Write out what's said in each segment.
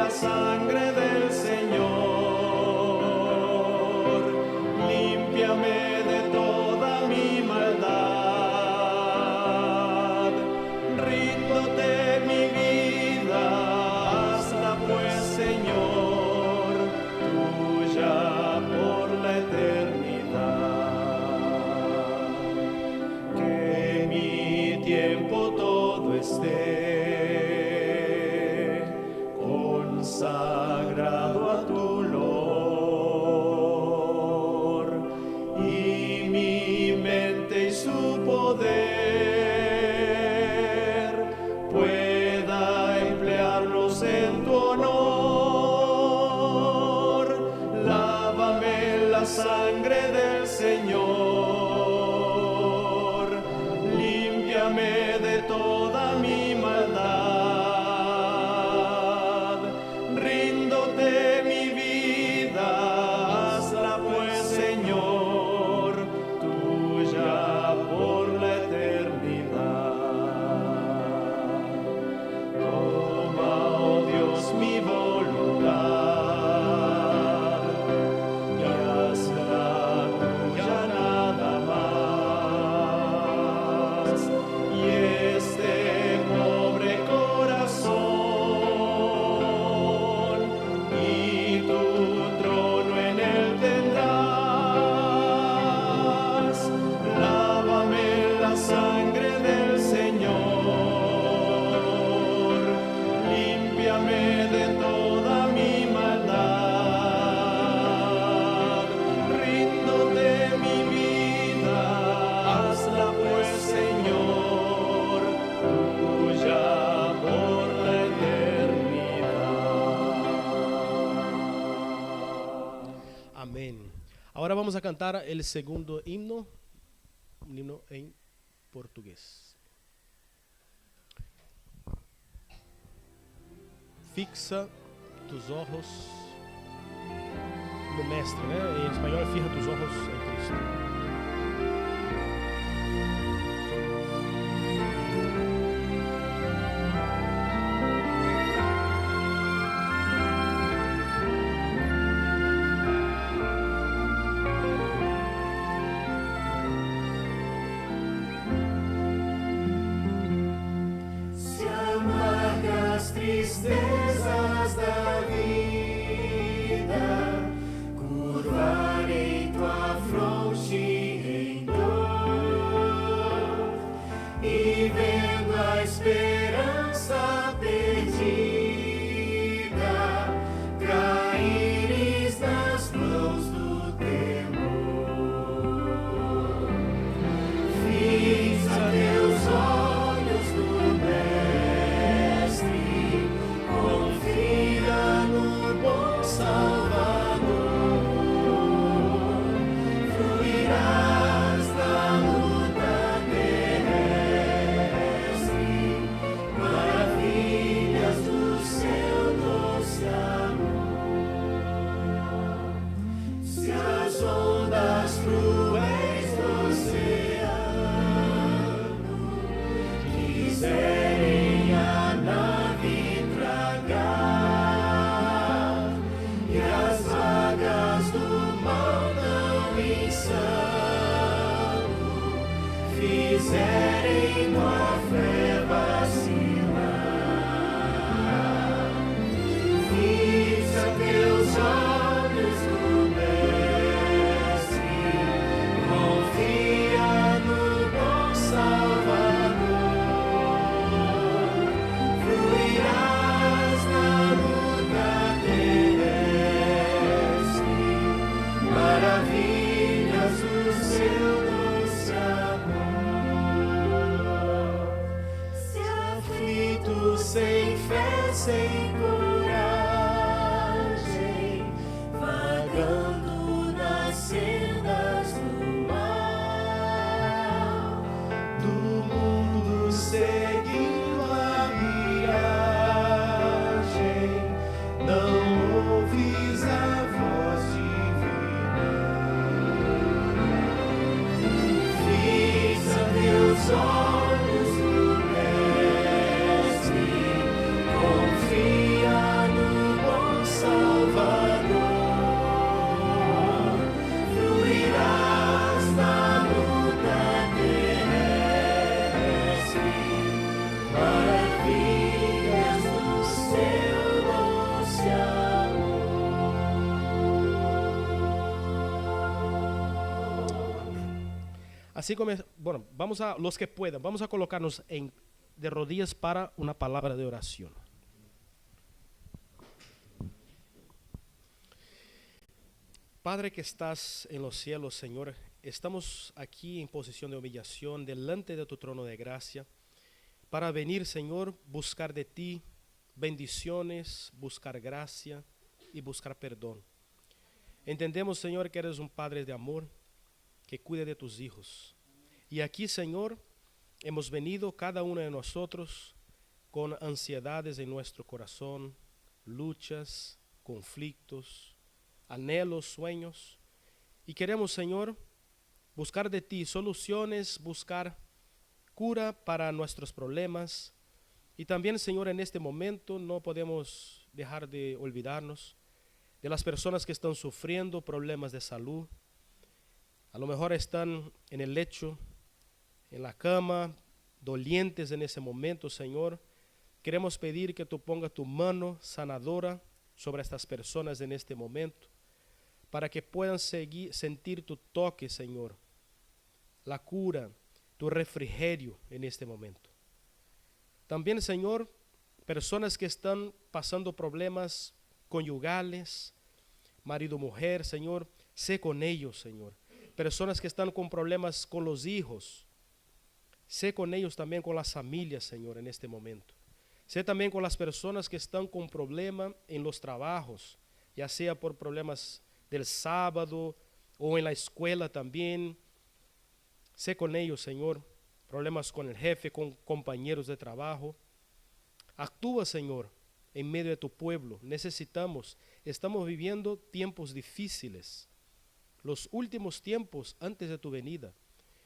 la sangre del Señor, límpiame de toda mi maldad. Ríndote mi vida, hazla pues, Señor, tuya por la eternidad. Que mi tiempo todo esté consagrado a tu olor, y mi mente y su poder pueda emplearlos en tu honor. Lávame en la sangre del Señor, límpiame de toda mi maldad. Ríndote mi vida, hazla pues, Señor, tuya por la eternidad. Toma, oh Dios, mi voluntad y hazla tuya nada más. Y este pobre corazón y tu trono en él tendrás. Lávame en la sangre del Señor, límpiame de toda mi maldad. Ríndote mi vida, hazla pues, Señor, tuya por la eternidad. Amén. Ahora vamos a cantar el segundo himno, un himno en portugués. Fixa tus ojos no Mestre, né? Em espanhol, fija tus ojos en Cristo. Se amargas tristezas da vida curvarem tua fronte em dor, e vendo a esperança perdida caíres nas mãos do temor. Fixa teus olhos no Mestre, confia no bom Salvador. Fluirás na luta terrestre, maravilhas do seu doce amor. Se as ondas cruéis do oceano quiserem a nave tragar, e as vagas do mal não insano fizerem tua fé vacilar, fixa teus olhos no Mestre, confia no bom Salvador. Fluirás na luta terrestre, maravilhas do seu doce amor. Se aflito sem fé, sem coragem, vagando nas sendas do mal, do mundo seguindo a miragem, não ouvis a voz divina. Fixa teus olhos no Mestre, confia Así como, bueno, vamos a, los que puedan, vamos a colocarnos de rodillas para una palabra de oración. Padre que estás en los cielos, Señor, estamos aquí en posición de humillación delante de tu trono de gracia para venir, Señor, buscar de ti bendiciones, buscar gracia y buscar perdón. Entendemos, Señor, que eres un Padre de amor que cuida de tus hijos. Y aquí, Señor, hemos venido cada uno de nosotros con ansiedades en nuestro corazón, luchas, conflictos, anhelos, sueños. Y queremos, Señor, buscar de ti soluciones, buscar cura para nuestros problemas. Y también, Señor, en este momento no podemos dejar de olvidarnos de las personas que están sufriendo problemas de salud. A lo mejor están en el lecho, en la cama, dolientes en ese momento, Señor. Queremos pedir que tú pongas tu mano sanadora sobre estas personas en este momento, para que puedan sentir tu toque, Señor, la cura, tu refrigerio en este momento. También, Señor, personas que están pasando problemas conyugales, marido-mujer, Señor, sé con ellos, Señor. Personas que están con problemas con los hijos, sé con ellos también, con las familias, Señor, en este momento. Sé también con las personas que están con problemas en los trabajos, ya sea por problemas del sábado o en la escuela también. Sé con ellos, Señor, problemas con el jefe, con compañeros de trabajo. Actúa, Señor, en medio de tu pueblo. Estamos viviendo tiempos difíciles, los últimos tiempos antes de tu venida,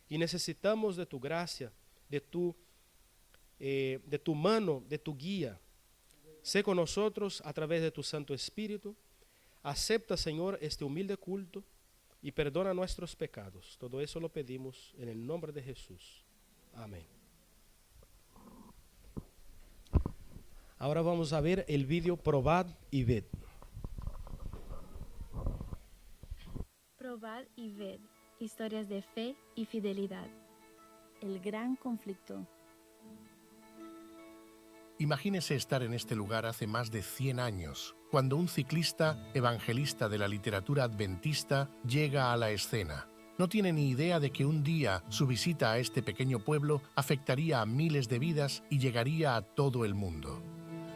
y necesitamos de tu gracia, de tu mano, de tu guía. Sé con nosotros a través de tu Santo Espíritu. Acepta, Señor, este humilde culto y perdona nuestros pecados. Todo eso lo pedimos en el nombre de Jesús. Amén. Ahora vamos a ver el vídeo Probad y Ved. Probad y ved, historias de fe y fidelidad. El gran conflicto. Imagínese estar en este lugar hace más de 100 años, cuando un ciclista, evangelista de la literatura adventista, llega a la escena. No tiene ni idea de que un día su visita a este pequeño pueblo afectaría a miles de vidas y llegaría a todo el mundo.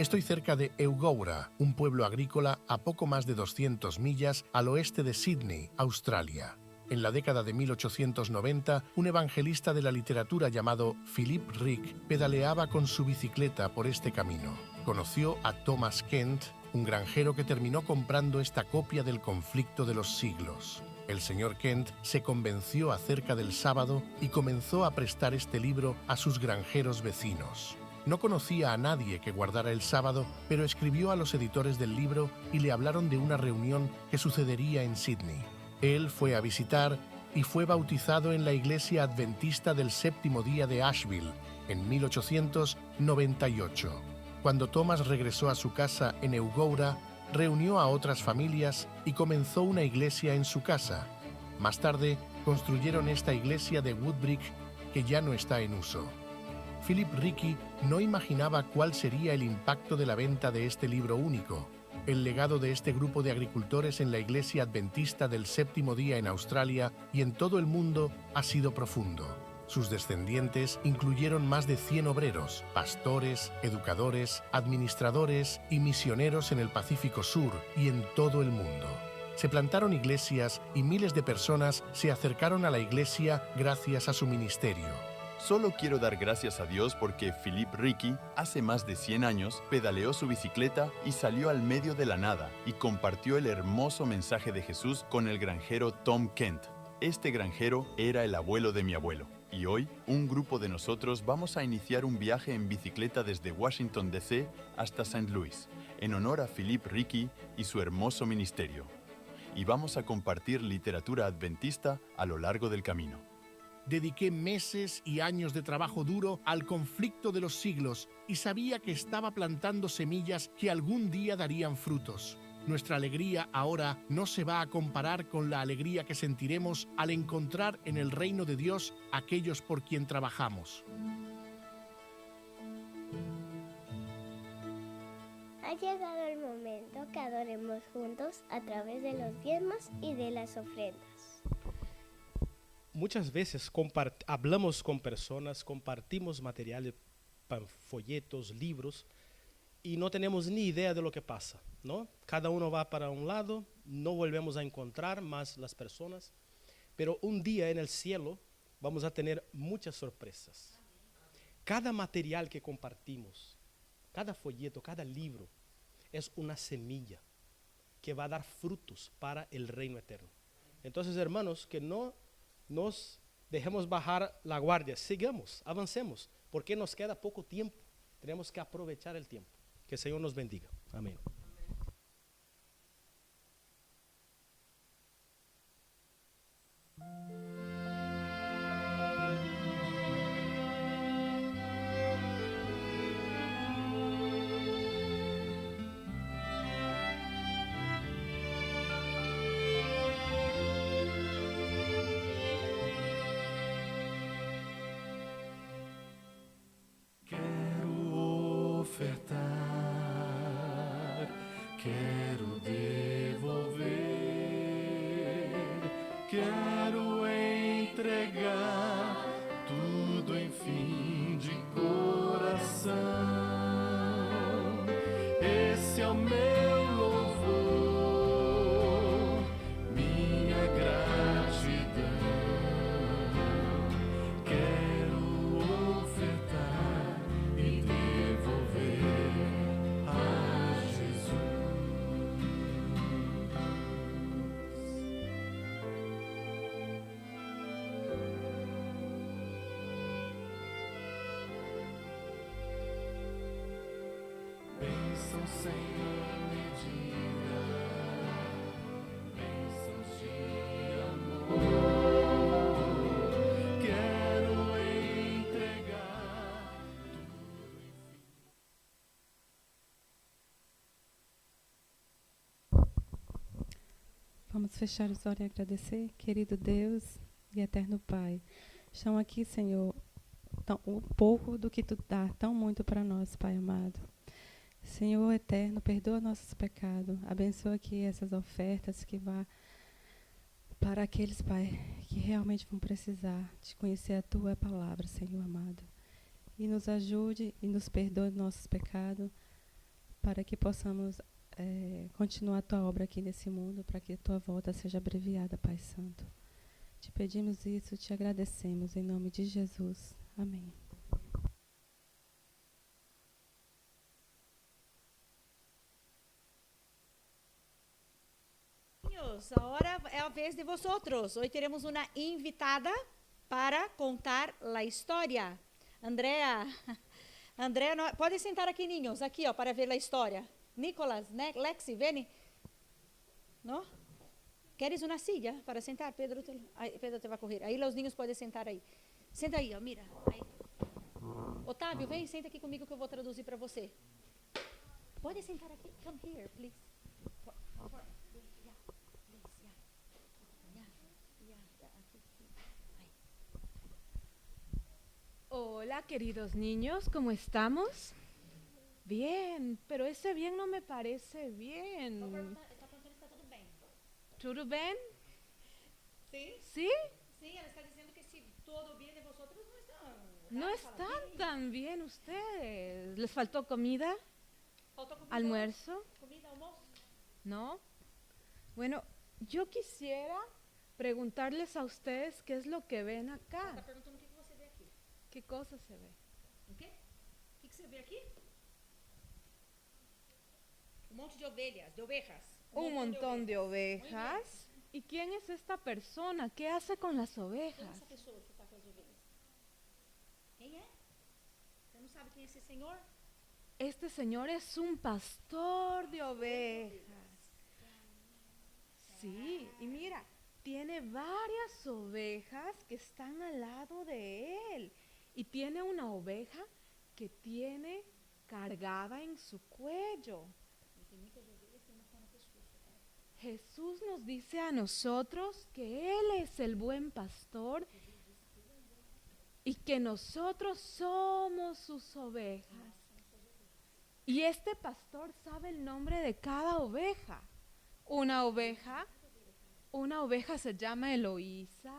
Estoy cerca de Eugowra, un pueblo agrícola a poco más de 200 millas al oeste de Sydney, Australia. En la década de 1890, un evangelista de la literatura llamado Philip Rick pedaleaba con su bicicleta por este camino. Conoció a Thomas Kent, un granjero que terminó comprando esta copia del Conflicto de los Siglos. El señor Kent se convenció acerca del sábado y comenzó a prestar este libro a sus granjeros vecinos. No conocía a nadie que guardara el sábado, pero escribió a los editores del libro y le hablaron de una reunión que sucedería en Sydney. Él fue a visitar y fue bautizado en la iglesia adventista del séptimo día de Asheville en 1898. Cuando Thomas regresó a su casa en Eugowra, reunió a otras familias y comenzó una iglesia en su casa. Más tarde, construyeron esta iglesia de Woodbrick que ya no está en uso. Philip Ricky no imaginaba cuál sería el impacto de la venta de este libro único. El legado de este grupo de agricultores en la iglesia adventista del séptimo día en Australia y en todo el mundo ha sido profundo. Sus descendientes incluyeron más de 100 obreros, pastores, educadores, administradores y misioneros en el Pacífico Sur y en todo el mundo. Se plantaron iglesias y miles de personas se acercaron a la iglesia gracias a su ministerio. Solo quiero dar gracias a Dios porque Philip Ricky, hace más de 100 años, pedaleó su bicicleta y salió al medio de la nada y compartió el hermoso mensaje de Jesús con el granjero Tom Kent. Este granjero era el abuelo de mi abuelo. Y hoy, un grupo de nosotros vamos a iniciar un viaje en bicicleta desde Washington, D.C. hasta St. Louis, en honor a Philip Ricky y su hermoso ministerio. Y vamos a compartir literatura adventista a lo largo del camino. Dediqué meses y años de trabajo duro al conflicto de los siglos y sabía que estaba plantando semillas que algún día darían frutos. Nuestra alegría ahora no se va a comparar con la alegría que sentiremos al encontrar en el reino de Dios aquellos por quien trabajamos. Ha llegado el momento que adoremos juntos a través de los diezmos y de las ofrendas. Muchas veces hablamos con personas, compartimos materiales, folletos, libros, y no tenemos ni idea de lo que pasa, ¿no? Cada uno va para un lado, no volvemos a encontrar más las personas, pero un día en el cielo vamos a tener muchas sorpresas. Cada material que compartimos, cada folleto, cada libro, es una semilla que va a dar frutos para el reino eterno. Entonces, hermanos, que no nos dejemos bajar la guardia, sigamos, avancemos, porque nos queda poco tiempo. Tenemos que aprovechar el tiempo. Que el Señor nos bendiga. Amén. Quero ofertar, quero devolver, quero entregar tudo, enfim, de coração. Esse é o meu louvor, minha gratidão. Quero ofertar e devolver a Jesus. Bênção sem medida, bênçãos de amor. Quero entregar tudo, enfim. Vamos fechar os olhos e agradecer, querido Deus e eterno Pai. Estão aqui, Senhor, um pouco do que Tu dá, tão muito para nós, Pai amado. Senhor eterno, perdoa nossos pecados. Abençoa aqui essas ofertas que vá para aqueles, Pai, que realmente vão precisar de conhecer a Tua palavra, Senhor amado. E nos ajude e nos perdoe nossos pecados, para que possamos continuar a Tua obra aqui nesse mundo, para que a Tua volta seja abreviada, Pai Santo. Te pedimos isso, te agradecemos, em nome de Jesus. Amém. Niños, ahora es la vez de vosotros. Hoy tenemos una invitada para contar la historia. Andrea, no, pode sentar aqui, niños, aqui, ó, para ver a história. Nicolas, né? Lexi, vem. ¿No? ¿Queres uma silla para sentar? Pedro te vai correr. Aí os niños podem sentar aí. Senta aí, ó, mira. Aí. Otávio, vem, senta aqui comigo que eu vou traduzir para você. Pode sentar aqui. Come here, please. Hola, queridos niños, ¿cómo estamos? Bien, pero ese bien no me parece bien. Está perguntando se está tudo bem. ¿Todo bien? Sim? ¿Sí? Sim, ela está dizendo que se todo bien de vosotros no están. No están tan bien ustedes. ¿Les faltó comida? Faltou comida? ¿Almuerzo? Comida, almoço? ¿No? Bueno, yo quisiera preguntarles a ustedes qué es lo que ven acá. Está perguntando o que você vê aqui. ¿Qué cosa se ve? O quê? O que você vê aqui? Um monte de ovelhas, de ovejas. Un montón de ovejas. ¿Y quién es esta persona? ¿Qué hace con las Quem é ovejas? essa pessoa que está com as ovelhas? Quem é? Você não sabe quem é esse senhor? Este señor es un pastor de ovejas. Sí, y mira, tiene varias ovejas que están al lado de él. Y tiene una oveja que tiene cargada en su cuello. Tem muitas ovelhas, tem uma pessoa Jesús nos dice a nosotros que Él es el buen pastor y que nosotros somos sus ovejas. Y este pastor sabe el nombre de cada oveja. Una oveja se llama Eloísa.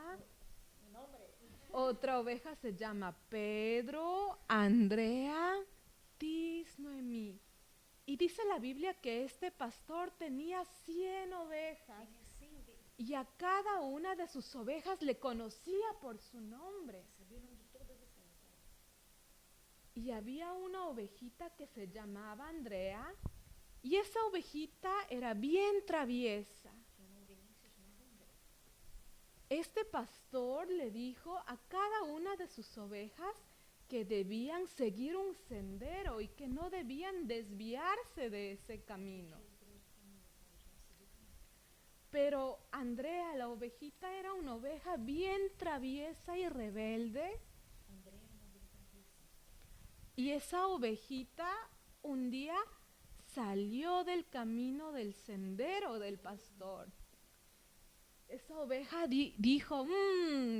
Otra oveja se llama Pedro, Andrea, Tis, Noemí. Y dice la Biblia que este pastor tenía 100 ovejas. Y a cada una de sus ovejas le conocía por su nombre. Y había una ovejita que se llamaba Andrea. Y esa ovejita era bien traviesa. Este pastor le dijo a cada una de sus ovejas que debían seguir un sendero y que no debían desviarse de ese camino. Pero Andrea, la ovejita, era una oveja bien traviesa y rebelde. Y esa ovejita un día salió del camino del sendero del pastor. Esa oveja dijo,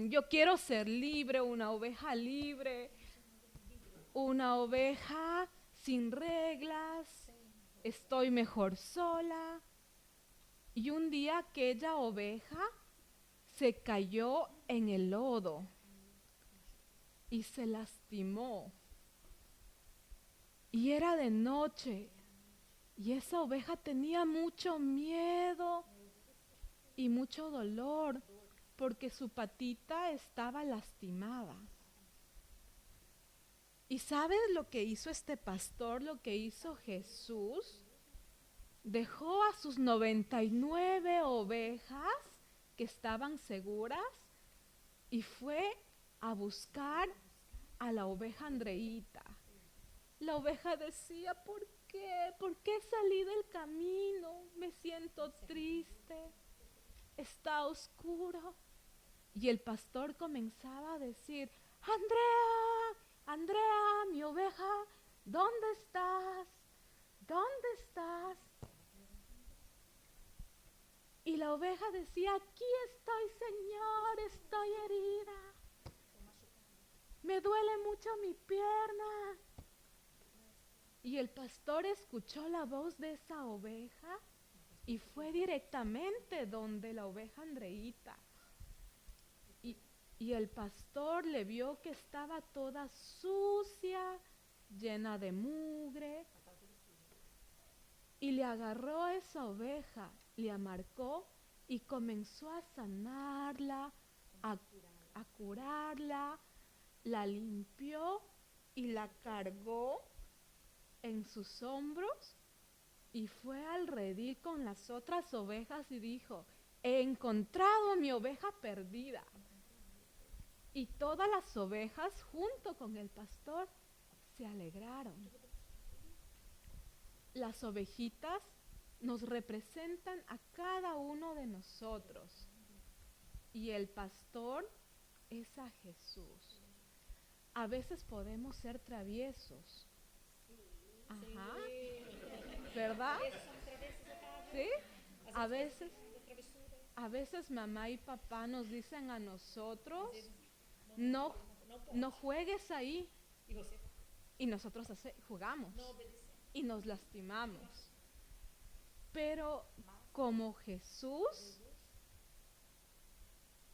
yo quiero ser libre, una oveja libre, una oveja sin reglas, estoy mejor sola. Y un día aquella oveja se cayó en el lodo y se lastimó. Y era de noche y esa oveja tenía mucho miedo y mucho dolor porque su patita estaba lastimada. ¿Y sabes lo que hizo este pastor, lo que hizo Jesús? Dejó a sus 99 ovejas que estaban seguras y fue a buscar a la oveja Andreita. La oveja decía, ¿por qué? ¿Por qué salí del camino? Me siento triste. Está oscuro. Y el pastor comenzaba a decir, Andrea, Andrea, mi oveja, ¿dónde estás? ¿Dónde estás? Y la oveja decía, aquí estoy, Señor, estoy herida. Me duele mucho mi pierna. Y el pastor escuchó la voz de esa oveja y fue directamente donde la oveja Andreita. Y el pastor le vio que estaba toda sucia, llena de mugre. Y le agarró a esa oveja, le amarcó y comenzó a sanarla, a curarla, la limpió y la cargó en sus hombros y fue al redil con las otras ovejas y dijo, he encontrado a mi oveja perdida. Y todas las ovejas junto con el pastor se alegraron. Las ovejitas nos representan a cada uno de nosotros y el pastor es a Jesús. A veces podemos ser traviesos. Ajá. ¿Verdad? ¿Sí? A veces mamá y papá nos dicen a nosotros, no juegues ahí. Y nosotros jugamos y nos lastimamos. Pero como Jesús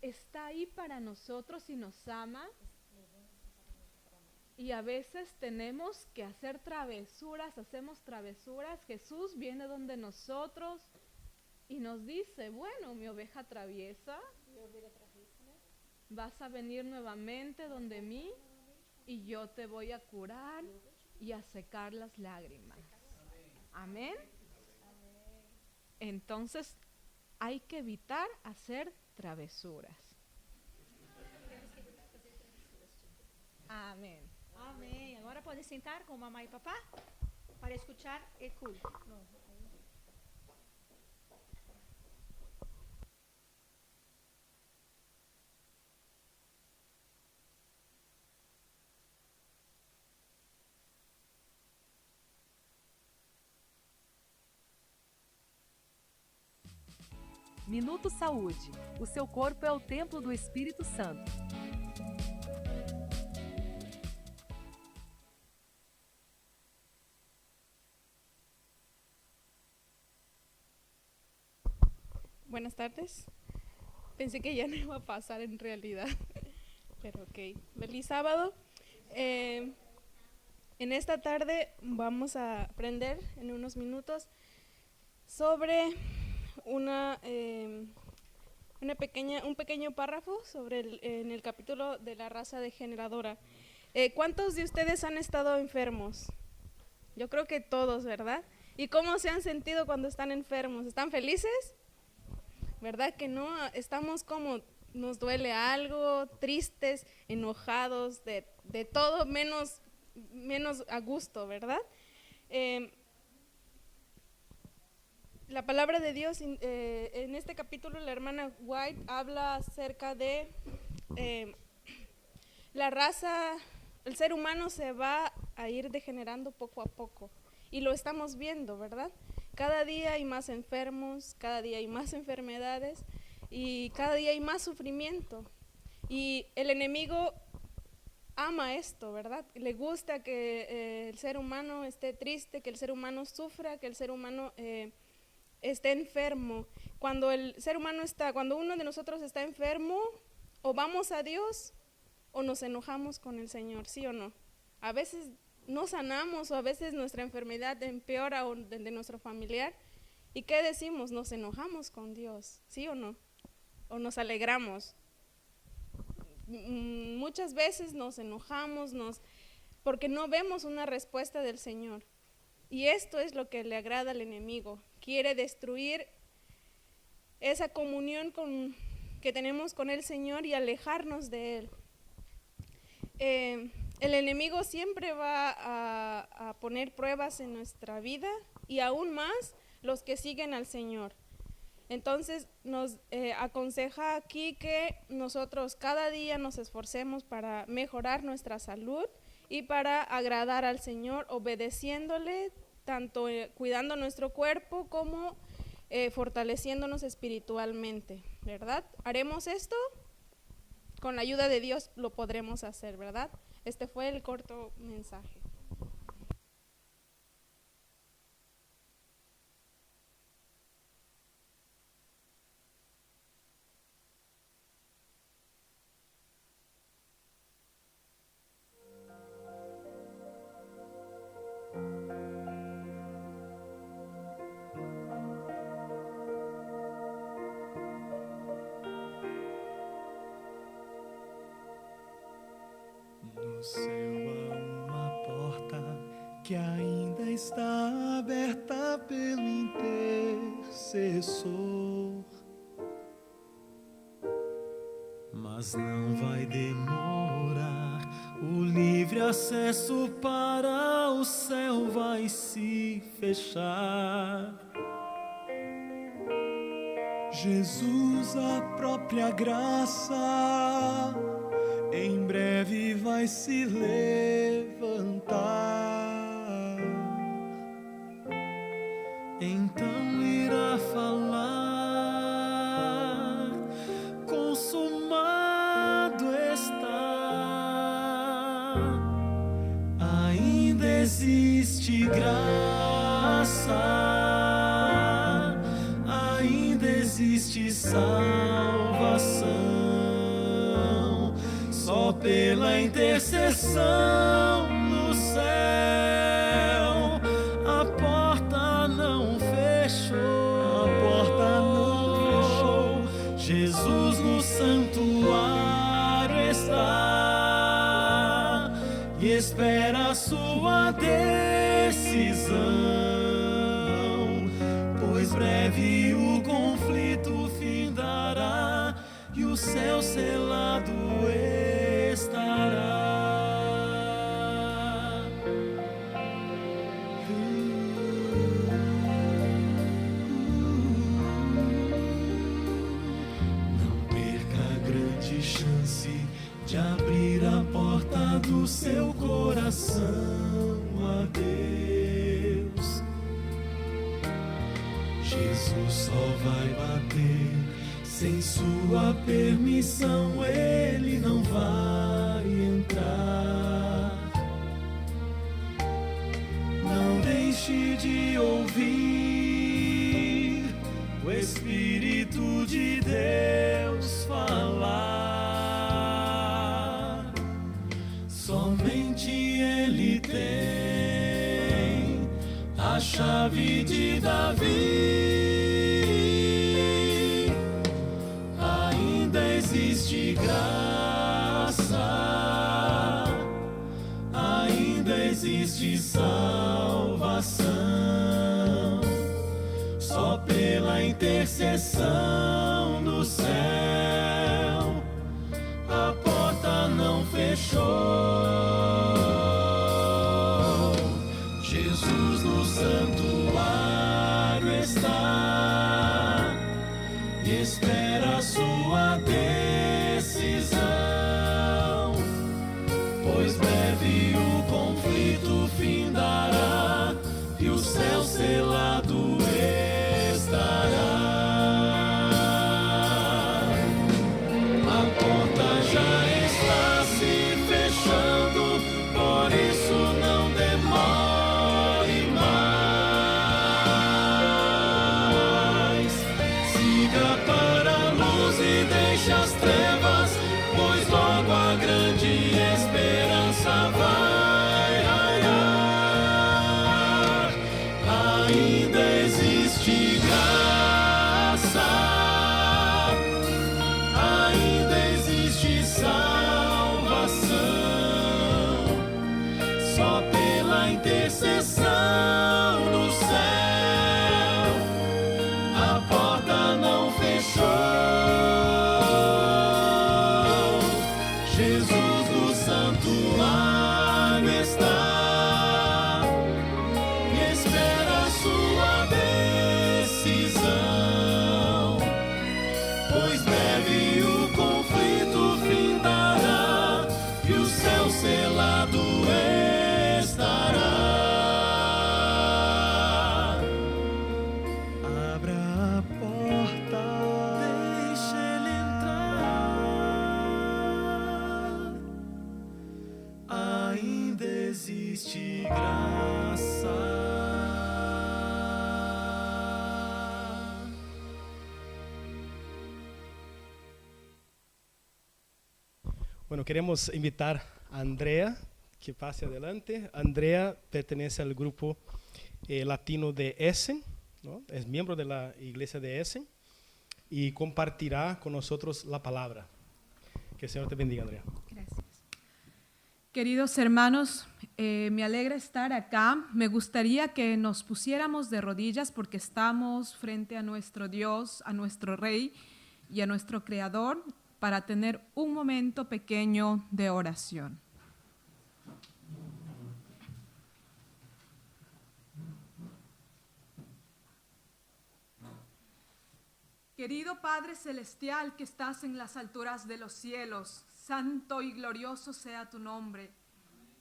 está ahí para nosotros y nos ama, y a veces tenemos que hacer travesuras, hacemos travesuras. Jesús viene donde nosotros y nos dice, bueno, mi oveja traviesa, vas a venir nuevamente donde mí y yo te voy a curar y a secar las lágrimas. Amén. Entonces hay que evitar hacer travesuras. Amén. Amém. Agora pode sentar com mamãe e papá para escuchar el culto. Minuto Saúde. O seu corpo é o templo do Espírito Santo. Buenas tardes. Pensé que ya no iba a pasar en realidad, pero ok. Feliz sábado. En esta tarde vamos a aprender en unos minutos sobre un pequeño párrafo sobre en el capítulo de la raza degeneradora. ¿Cuántos de ustedes han estado enfermos? Yo creo que todos, ¿verdad? ¿Y cómo se han sentido cuando están enfermos? ¿Están felices? ¿Verdad que no? Estamos como, nos duele algo, tristes, enojados, de todo menos a gusto, ¿verdad? La palabra de Dios, en este capítulo la hermana White habla acerca de la raza, el ser humano se va a ir degenerando poco a poco y lo estamos viendo, ¿verdad? Cada día hay más enfermos, cada día hay más enfermedades y cada día hay más sufrimiento. Y el enemigo ama esto, ¿verdad? Le gusta que el ser humano esté triste, que el ser humano sufra, que el ser humano esté enfermo. Cuando uno de nosotros está enfermo, o vamos a Dios o nos enojamos con el Señor, ¿sí o no? A veces no sanamos o a veces nuestra enfermedad empeora o de nuestro familiar. ¿Y qué decimos? Nos enojamos con Dios, ¿sí o no? O nos alegramos. Muchas veces nos enojamos porque no vemos una respuesta del Señor. Y esto es lo que le agrada al enemigo. Quiere destruir esa comunión que tenemos con el Señor y alejarnos de Él. El enemigo siempre va a poner pruebas en nuestra vida y aún más los que siguen al Señor. Entonces nos aconseja aquí que nosotros cada día nos esforcemos para mejorar nuestra salud y para agradar al Señor, obedeciéndole, tanto cuidando nuestro cuerpo como fortaleciéndonos espiritualmente, ¿verdad? ¿Haremos esto? Con la ayuda de Dios lo podremos hacer, ¿verdad? Este fue el corto mensaje. No céu há uma porta que ainda está aberta pelo intercessor, mas não vai demorar. O livre acesso para o céu vai se fechar. Jesus, a própria graça, em breve vai se levantar. Então irá falar: consumado está. Ainda existe graça, ainda existe salvação. Só pela intercessão no céu, a porta não fechou. A porta não fechou. Jesus no santuário está e espera a sua decisão, pois breve o conflito findará e o céu selado estará. Não perca a grande chance de abrir a porta do seu coração a Deus. Jesus só vai bater. Sem sua permissão ele não vai entrar. Não deixe de ouvir o Espírito de Deus falar. Somente ele tem a chave de Davi. Ainda existe graça, ainda existe salvação. Só pela intercessão do céu a porta não fechou. Jesus no santuário está e espera a sua decisão, pois breve o conflito findará e o céu selado estará. A porta já está se fechando, por isso não demore mais. Siga para a luz e deixe as trevas, pois logo a grande esperança vai raiar. Ainda existe graça, ainda existe salvação. Só pela intercessão do céu a porta não fechou. Jesus no santuário está e espera a sua decisão, pois breve o conflito findará e o céu selado estará. Abra a porta, deixe ele entrar. Ainda existe graça. Bueno, queremos invitar a Andrea que pase adelante. Andrea pertenece al grupo latino de Essen, ¿no? Es miembro de la iglesia de Essen y compartirá con nosotros la palabra. Que el Señor te bendiga, Andrea. Gracias. Queridos hermanos, me alegra estar acá. Me gustaría que nos pusiéramos de rodillas porque estamos frente a nuestro Dios, a nuestro Rey y a nuestro Creador para tener un momento pequeño de oración. Querido Padre Celestial que estás en las alturas de los cielos, santo y glorioso sea tu nombre.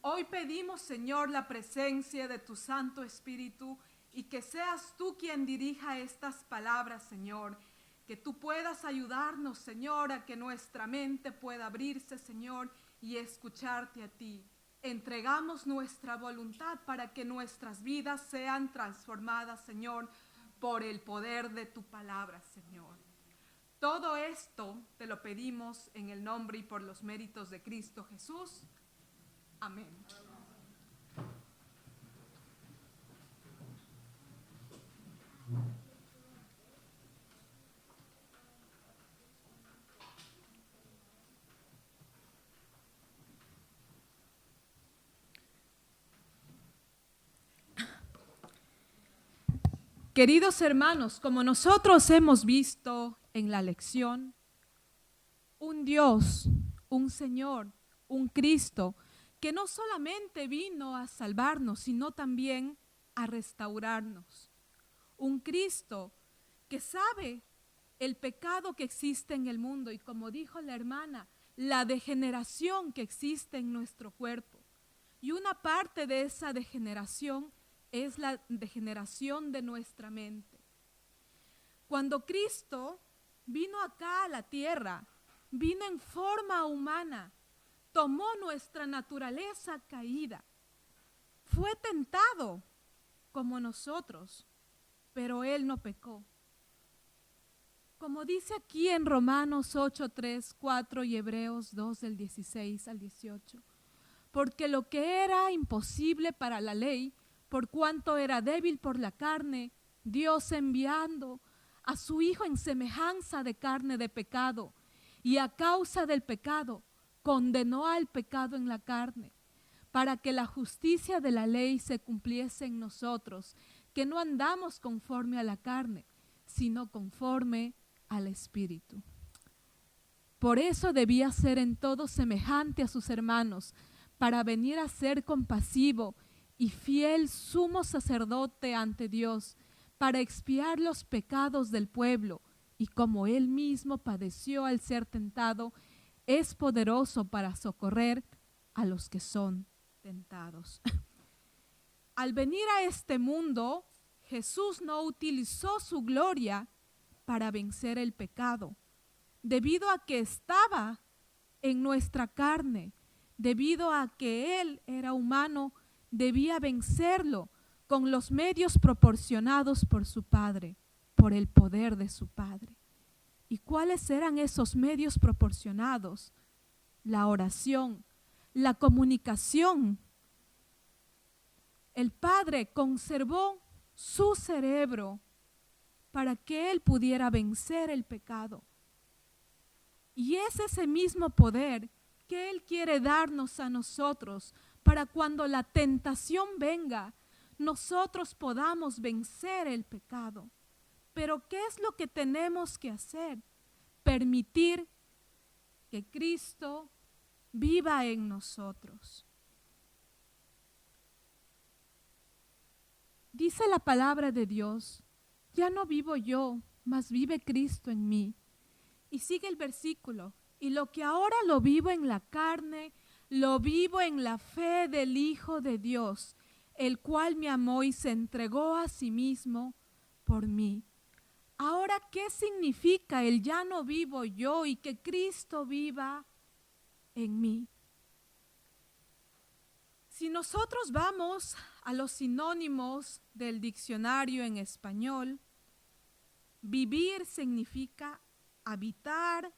Hoy pedimos, Señor, la presencia de tu Santo Espíritu y que seas tú quien dirija estas palabras, Señor. Que tú puedas ayudarnos, Señor, a que nuestra mente pueda abrirse, Señor, y escucharte a ti. Entregamos nuestra voluntad para que nuestras vidas sean transformadas, Señor, por el poder de tu palabra, Señor. Todo esto te lo pedimos en el nombre y por los méritos de Cristo Jesús. Amén. Queridos hermanos, como nosotros hemos visto en la lección, un Dios, un Señor, un Cristo, que no solamente vino a salvarnos, sino también a restaurarnos. Un Cristo que sabe el pecado que existe en el mundo y, como dijo la hermana, la degeneración que existe en nuestro cuerpo. Y una parte de esa degeneración es la degeneración de nuestra mente. Cuando Cristo vino acá a la tierra, vino en forma humana, tomó nuestra naturaleza caída, fue tentado como nosotros, pero Él no pecó. Como dice aquí en Romanos 8, 3, 4 y Hebreos 2 del 16 al 18, porque lo que era imposible para la ley, por cuanto era débil por la carne, Dios enviando a su Hijo en semejanza de carne de pecado, y a causa del pecado, condenó al pecado en la carne, para que la justicia de la ley se cumpliese en nosotros, que no andamos conforme a la carne, sino conforme al Espíritu. Por eso debía ser en todo semejante a sus hermanos, para venir a ser compasivo y fiel sumo sacerdote ante Dios, para expiar los pecados del pueblo, y como él mismo padeció al ser tentado, es poderoso para socorrer a los que son tentados. Al venir a este mundo, Jesús no utilizó su gloria para vencer el pecado, debido a que estaba en nuestra carne, debido a que Él era humano, debía vencerlo con los medios proporcionados por su Padre, por el poder de su Padre. ¿Y cuáles eran esos medios proporcionados? La oración, la comunicación. El Padre conservó su cerebro para que Él pudiera vencer el pecado. Y es ese mismo poder que Él quiere darnos a nosotros para cuando la tentación venga, nosotros podamos vencer el pecado. Pero ¿qué es lo que tenemos que hacer? Permitir que Cristo viva en nosotros. Dice la palabra de Dios, ya no vivo yo, mas vive Cristo en mí. Y sigue el versículo, y lo que ahora lo vivo en la carne, lo vivo en la fe del Hijo de Dios, el cual me amó y se entregó a sí mismo por mí. Ahora, ¿qué significa el ya no vivo yo y que Cristo viva en mí? Si nosotros vamos a los sinónimos del diccionario en español, vivir significa habitar,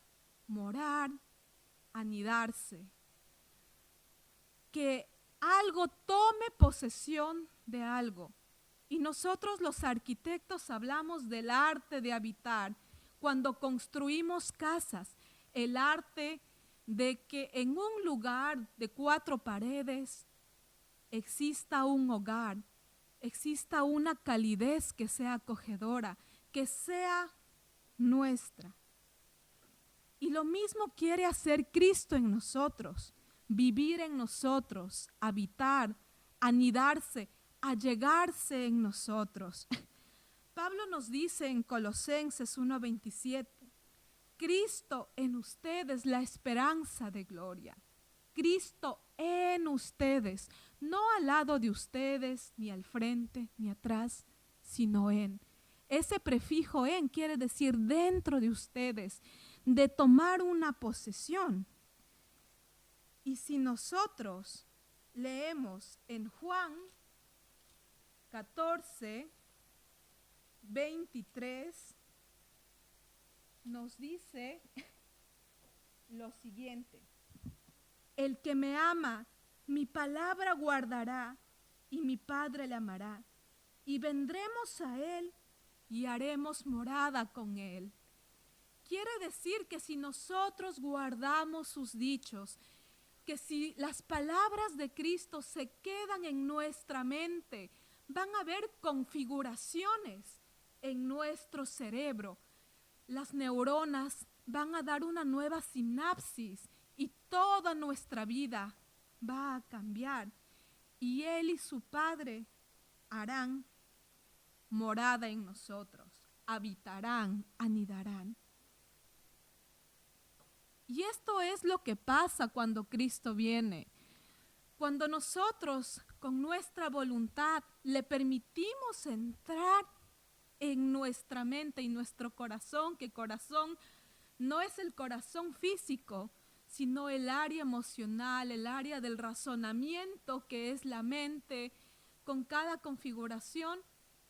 morar, anidarse. Que algo tome posesión de algo. Y nosotros los arquitectos hablamos del arte de habitar. Cuando construimos casas, el arte de que en un lugar de 4 paredes exista un hogar, exista una calidez que sea acogedora, que sea nuestra. Y lo mismo quiere hacer Cristo en nosotros, vivir en nosotros, habitar, anidarse, allegarse en nosotros. Pablo nos dice en Colosenses 1:27, Cristo en ustedes la esperanza de gloria. Cristo en ustedes, no al lado de ustedes, ni al frente, ni atrás, sino en. Ese prefijo en quiere decir dentro de ustedes, de tomar una posesión. Y si nosotros leemos en Juan 14, 23, nos dice lo siguiente: el que me ama, mi palabra guardará, y mi Padre le amará, y vendremos a él y haremos morada con él. Quiere decir que si nosotros guardamos sus dichos, que si las palabras de Cristo se quedan en nuestra mente, van a haber configuraciones en nuestro cerebro. Las neuronas van a dar una nueva sinapsis y toda nuestra vida va a cambiar. Y Él y su Padre harán morada en nosotros, habitarán, anidarán. Y esto es lo que pasa cuando Cristo viene. Cuando nosotros con nuestra voluntad le permitimos entrar en nuestra mente y nuestro corazón, que corazón no es el corazón físico, sino el área emocional, el área del razonamiento que es la mente. Con cada configuración,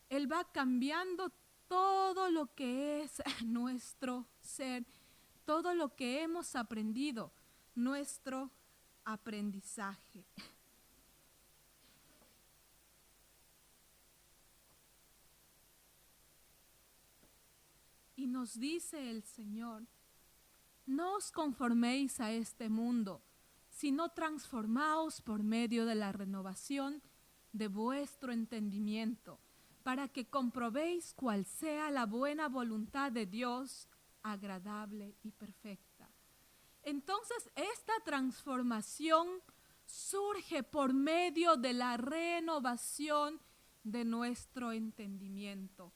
Él va cambiando todo lo que es nuestro ser, todo lo que hemos aprendido, nuestro aprendizaje. Y nos dice el Señor: no os conforméis a este mundo, sino transformaos por medio de la renovación de vuestro entendimiento, para que comprobéis cuál sea la buena voluntad de Dios, agradable y perfecta. Entonces, esta transformación surge por medio de la renovación de nuestro entendimiento.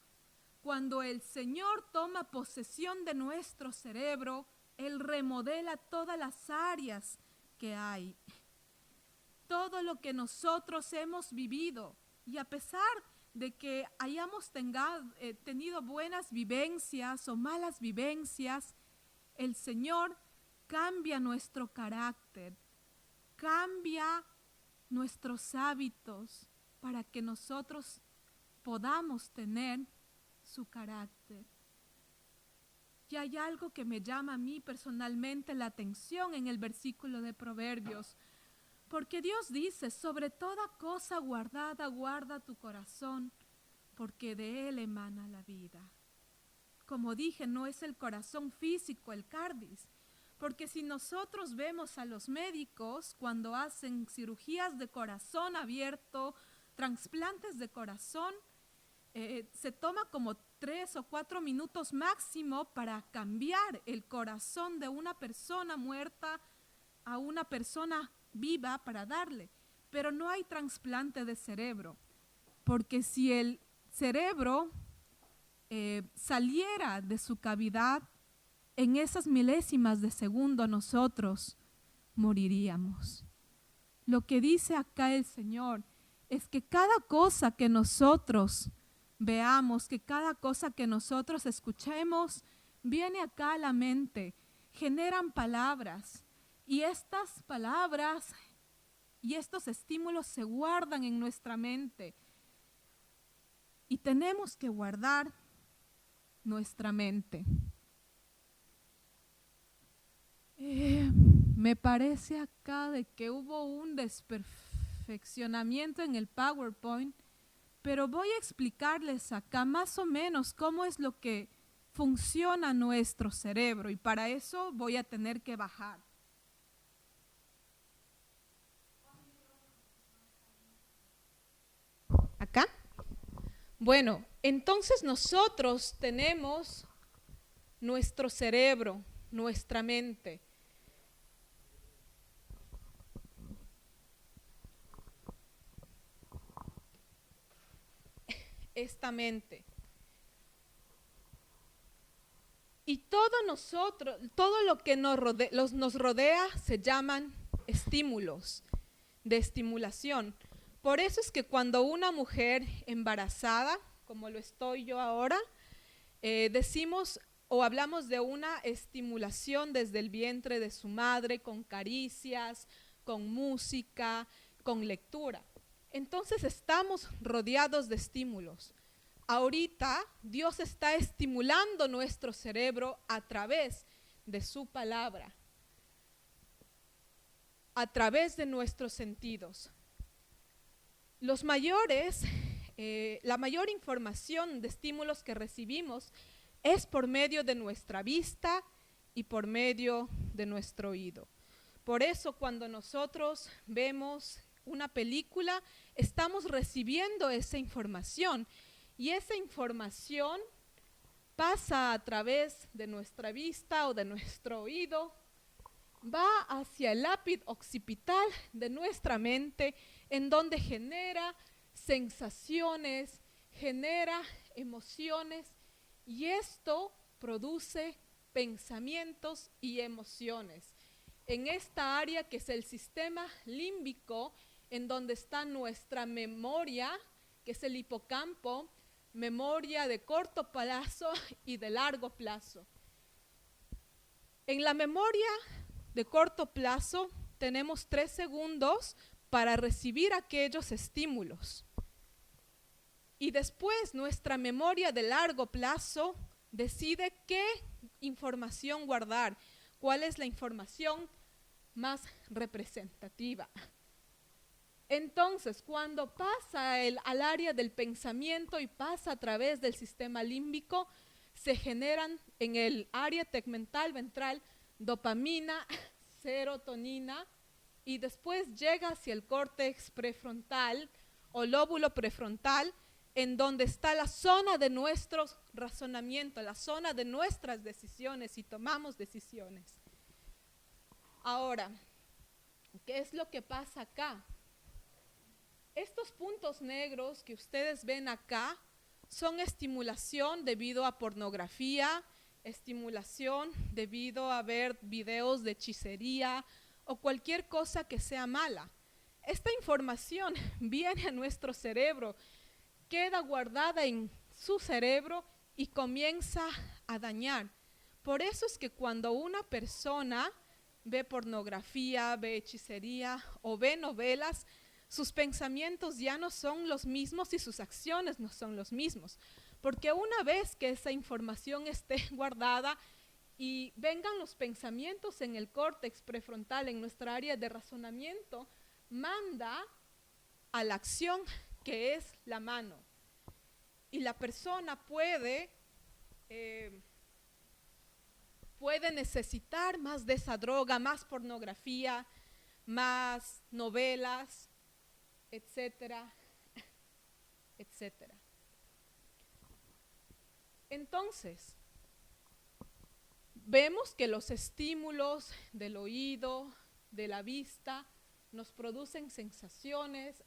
Cuando el Señor toma posesión de nuestro cerebro, Él remodela todas las áreas que hay, todo lo que nosotros hemos vivido. Y a pesar de que hayamos tenido buenas vivencias o malas vivencias, el Señor cambia nuestro carácter, cambia nuestros hábitos para que nosotros podamos tener su carácter. Y hay algo que me llama a mí personalmente la atención en el versículo de Proverbios, porque Dios dice: sobre toda cosa guardada, guarda tu corazón, porque de él emana la vida. Como dije, no es el corazón físico, el cardis, porque si nosotros vemos a los médicos cuando hacen cirugías de corazón abierto, trasplantes de corazón, se toma como 3 o 4 minutos máximo para cambiar el corazón de una persona muerta a una persona viva para darle. Pero no hay trasplante de cerebro, porque si el cerebro saliera de su cavidad, en esas milésimas de segundo nosotros moriríamos. Lo que dice acá el Señor es que cada cosa que nosotros veamos, que cada cosa que nosotros escuchemos, viene acá a la mente, generan palabras, y estas palabras y estos estímulos se guardan en nuestra mente. Y tenemos que guardar nuestra mente. Me parece acá de que hubo un desperfeccionamiento en el PowerPoint, pero voy a explicarles acá más o menos cómo es lo que funciona nuestro cerebro, y para eso voy a tener que bajar. ¿Acá? Bueno, entonces nosotros tenemos nuestro cerebro, nuestra mente. Esta mente. Y todo lo que nos rodea se llaman estímulos, de estimulación. Por eso es que cuando una mujer embarazada, como lo estoy yo ahora, decimos o hablamos de una estimulación desde el vientre de su madre, con caricias, con música, con lectura. Entonces estamos rodeados de estímulos. Ahorita Dios está estimulando nuestro cerebro a través de su palabra, a través de nuestros sentidos. La mayor información de estímulos que recibimos es por medio de nuestra vista y por medio de nuestro oído. Por eso cuando nosotros vemos una película, estamos recibiendo esa información, y esa información pasa a través de nuestra vista o de nuestro oído, va hacia el ápice occipital de nuestra mente, en donde genera sensaciones, genera emociones, y esto produce pensamientos y emociones. En esta área que es el sistema límbico, en donde está nuestra memoria, que es el hipocampo, memoria de corto plazo y de largo plazo. En la memoria de corto plazo tenemos 3 segundos para recibir aquellos estímulos. Y después nuestra memoria de largo plazo decide qué información guardar, cuál es la información más representativa. Entonces, cuando pasa al área del pensamiento y pasa a través del sistema límbico, se generan en el área tegmental ventral dopamina, serotonina, y después llega hacia el córtex prefrontal o lóbulo prefrontal, en donde está la zona de nuestro razonamiento, la zona de nuestras decisiones y tomamos decisiones. Ahora, ¿qué es lo que pasa acá? Estos puntos negros que ustedes ven acá son estimulación debido a pornografía, estimulación debido a ver videos de hechicería o cualquier cosa que sea mala. Esta información viene a nuestro cerebro, queda guardada en su cerebro y comienza a dañar. Por eso es que cuando una persona ve pornografía, ve hechicería o ve novelas, sus pensamientos ya no son los mismos y sus acciones no son los mismos. Porque una vez que esa información esté guardada y vengan los pensamientos en el córtex prefrontal, en nuestra área de razonamiento, manda a la acción que es la mano. Y la persona puede necesitar más de esa droga, más pornografía, más novelas, etcétera, etcétera. Entonces, vemos que los estímulos del oído, de la vista, nos producen sensaciones,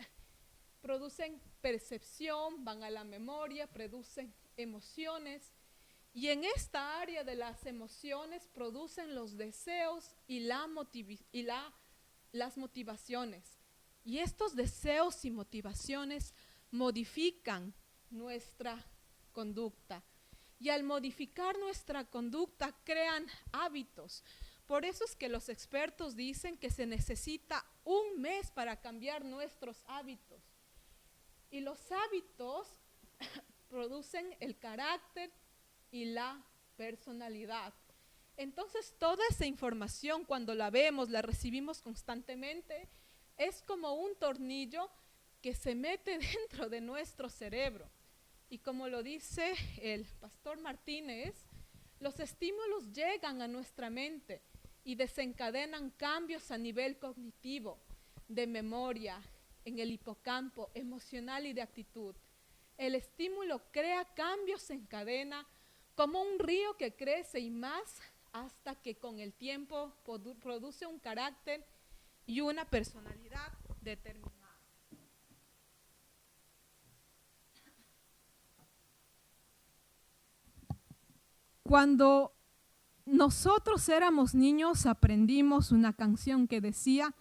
producen percepción, van a la memoria, producen emociones, y en esta área de las emociones producen los deseos y las motivaciones. Y estos deseos y motivaciones modifican nuestra conducta. Y al modificar nuestra conducta crean hábitos. Por eso es que los expertos dicen que se necesita 1 mes para cambiar nuestros hábitos. Y los hábitos producen el carácter y la personalidad. Entonces toda esa información, cuando la vemos, la recibimos constantemente, es como un tornillo que se mete dentro de nuestro cerebro. Y como lo dice el pastor Martínez, los estímulos llegan a nuestra mente y desencadenan cambios a nivel cognitivo, de memoria, en el hipocampo, emocional y de actitud. El estímulo crea cambios en cadena, como un río que crece y más, hasta que con el tiempo produce un carácter y una personalidad determinada. Cuando nosotros éramos niños, aprendimos una canción que decía: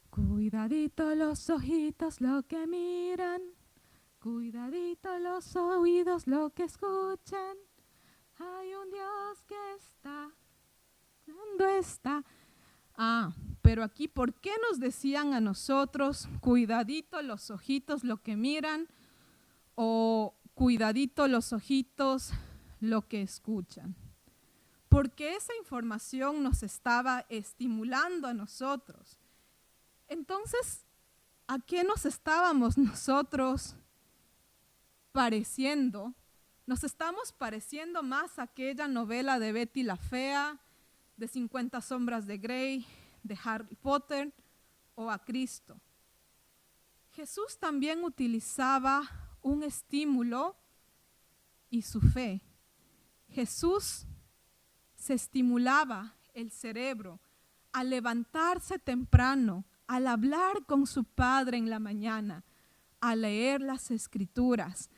cuidadito los ojitos lo que miran, cuidadito los oídos lo que escuchan. Hay un Dios que está, ¿dónde está? Pero aquí, ¿por qué nos decían a nosotros cuidadito los ojitos lo que miran o cuidadito los ojitos lo que escuchan? Porque esa información nos estaba estimulando a nosotros. Entonces, ¿a qué nos estábamos nosotros pareciendo? Nos estamos pareciendo más a aquella novela de Betty la Fea, de 50 sombras de Grey, de Harry Potter o a Cristo. Jesús también utilizaba un estímulo y su fe. Jesús se estimulaba el cerebro al levantarse temprano, al hablar con su Padre en la mañana, al leer las Escrituras,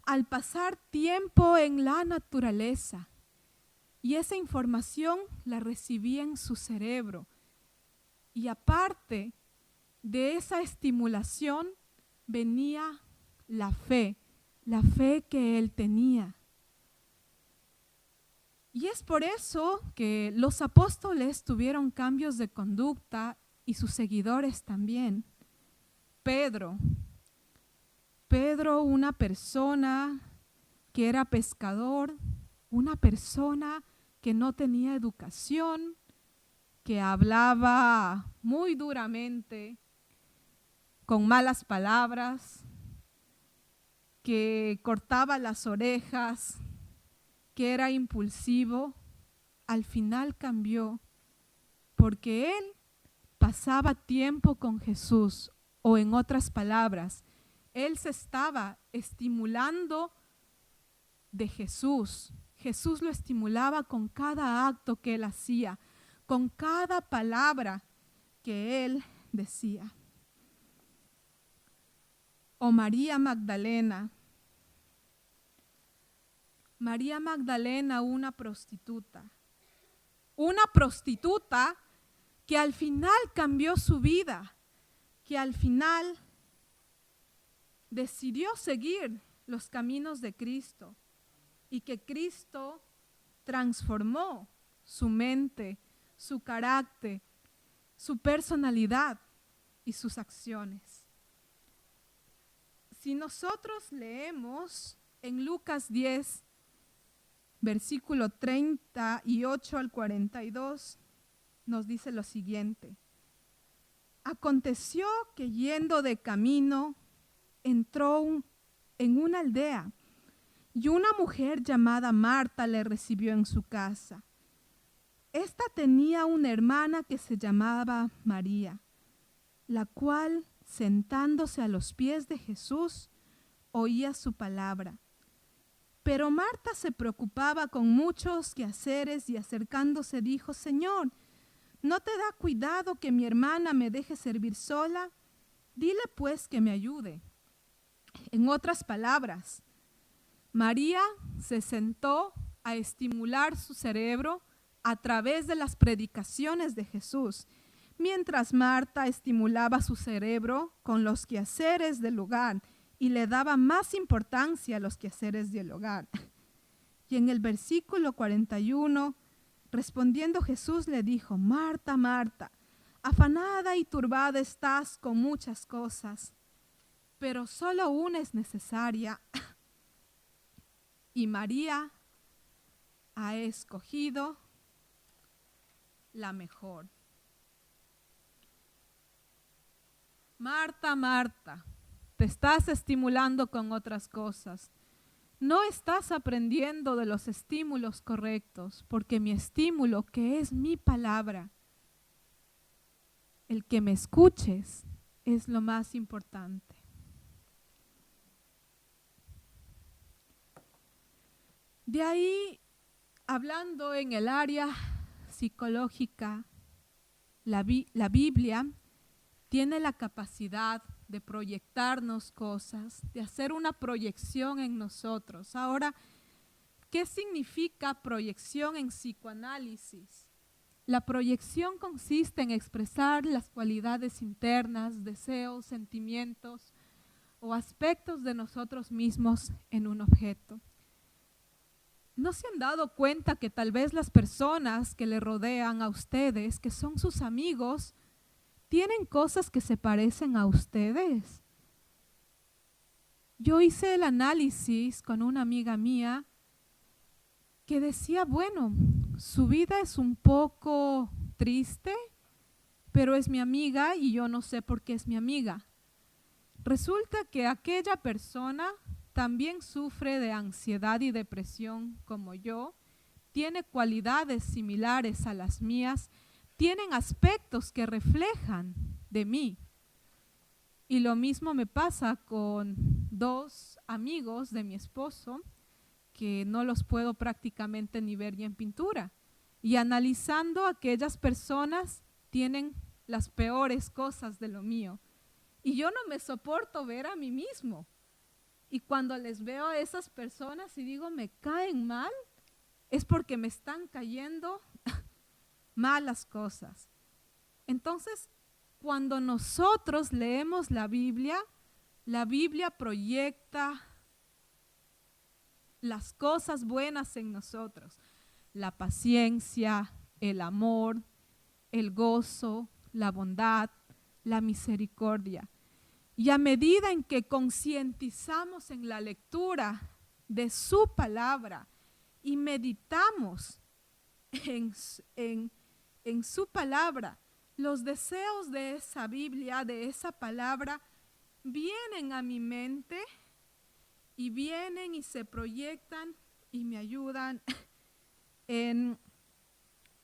al pasar tiempo en la naturaleza. Y esa información la recibía en su cerebro. Y aparte de esa estimulación venía la fe, la fe que él tenía. Y es por eso que los apóstoles tuvieron cambios de conducta y sus seguidores también. Pedro, una persona que era pescador, una persona que no tenía educación, que hablaba muy duramente, con malas palabras, que cortaba las orejas, que era impulsivo, al final cambió, porque él pasaba tiempo con Jesús, o en otras palabras, él se estaba estimulando de Jesús. Jesús lo estimulaba con cada acto que él hacía, con cada palabra que él decía. O María Magdalena, una prostituta que al final cambió su vida, que al final decidió seguir los caminos de Cristo y que Cristo transformó su mente, su carácter, su personalidad y sus acciones. Si nosotros leemos en Lucas 10, versículo 38 al 42, nos dice lo siguiente. Aconteció que yendo de camino, entró en una aldea y una mujer llamada Marta le recibió en su casa. Esta tenía una hermana que se llamaba María, la cual, sentándose a los pies de Jesús, oía su palabra. Pero Marta se preocupaba con muchos quehaceres y acercándose dijo, Señor, ¿no te da cuidado que mi hermana me deje servir sola? Dile pues que me ayude. En otras palabras, María se sentó a estimular su cerebro a través de las predicaciones de Jesús, mientras Marta estimulaba su cerebro con los quehaceres del hogar y le daba más importancia a los quehaceres del hogar. Y en el versículo 41, respondiendo Jesús le dijo, Marta, Marta, afanada y turbada estás con muchas cosas, pero solo una es necesaria y María ha escogido la mejor. Marta, Marta, te estás estimulando con otras cosas. No estás aprendiendo de los estímulos correctos, porque mi estímulo, que es mi palabra, el que me escuches, es lo más importante. De ahí, hablando en el área psicológica, la Biblia tiene la capacidad de proyectarnos cosas, de hacer una proyección en nosotros. Ahora, ¿qué significa proyección en psicoanálisis? La proyección consiste en expresar las cualidades internas, deseos, sentimientos o aspectos de nosotros mismos en un objeto. ¿No se han dado cuenta que tal vez las personas que le rodean a ustedes, que son sus amigos, tienen cosas que se parecen a ustedes? Yo hice el análisis con una amiga mía que decía, bueno, su vida es un poco triste, pero es mi amiga y yo no sé por qué es mi amiga. Resulta que aquella persona también sufre de ansiedad y depresión como yo, tiene cualidades similares a las mías, tienen aspectos que reflejan de mí. Y lo mismo me pasa con dos amigos de mi esposo, que no los puedo prácticamente ni ver ni en pintura. Y analizando, aquellas personas tienen las peores cosas de lo mío. Y yo no me soporto ver a mí mismo. Y cuando les veo a esas personas y digo, me caen mal, es porque me están cayendo malas cosas. Entonces, cuando nosotros leemos la Biblia proyecta las cosas buenas en nosotros, la paciencia, el amor, el gozo, la bondad, la misericordia. Y a medida en que concientizamos en la lectura de su palabra y meditamos en su palabra, los deseos de esa Biblia, de esa palabra, vienen a mi mente y vienen y se proyectan y me ayudan en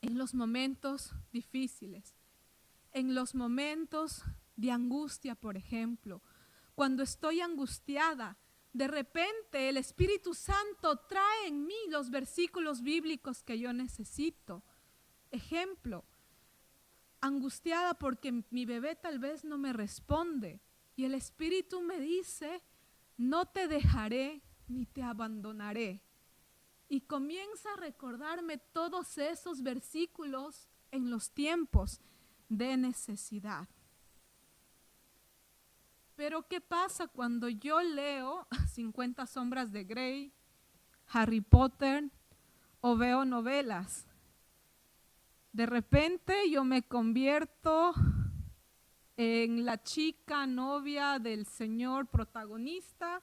los momentos difíciles, en los momentos de angustia, por ejemplo. Cuando estoy angustiada, de repente el Espíritu Santo trae en mí los versículos bíblicos que yo necesito. Ejemplo, angustiada porque mi bebé tal vez no me responde y el Espíritu me dice, no te dejaré ni te abandonaré. Y comienza a recordarme todos esos versículos en los tiempos de necesidad. Pero ¿qué pasa cuando yo leo 50 sombras de Grey, Harry Potter o veo novelas? De repente yo me convierto en la chica novia del señor protagonista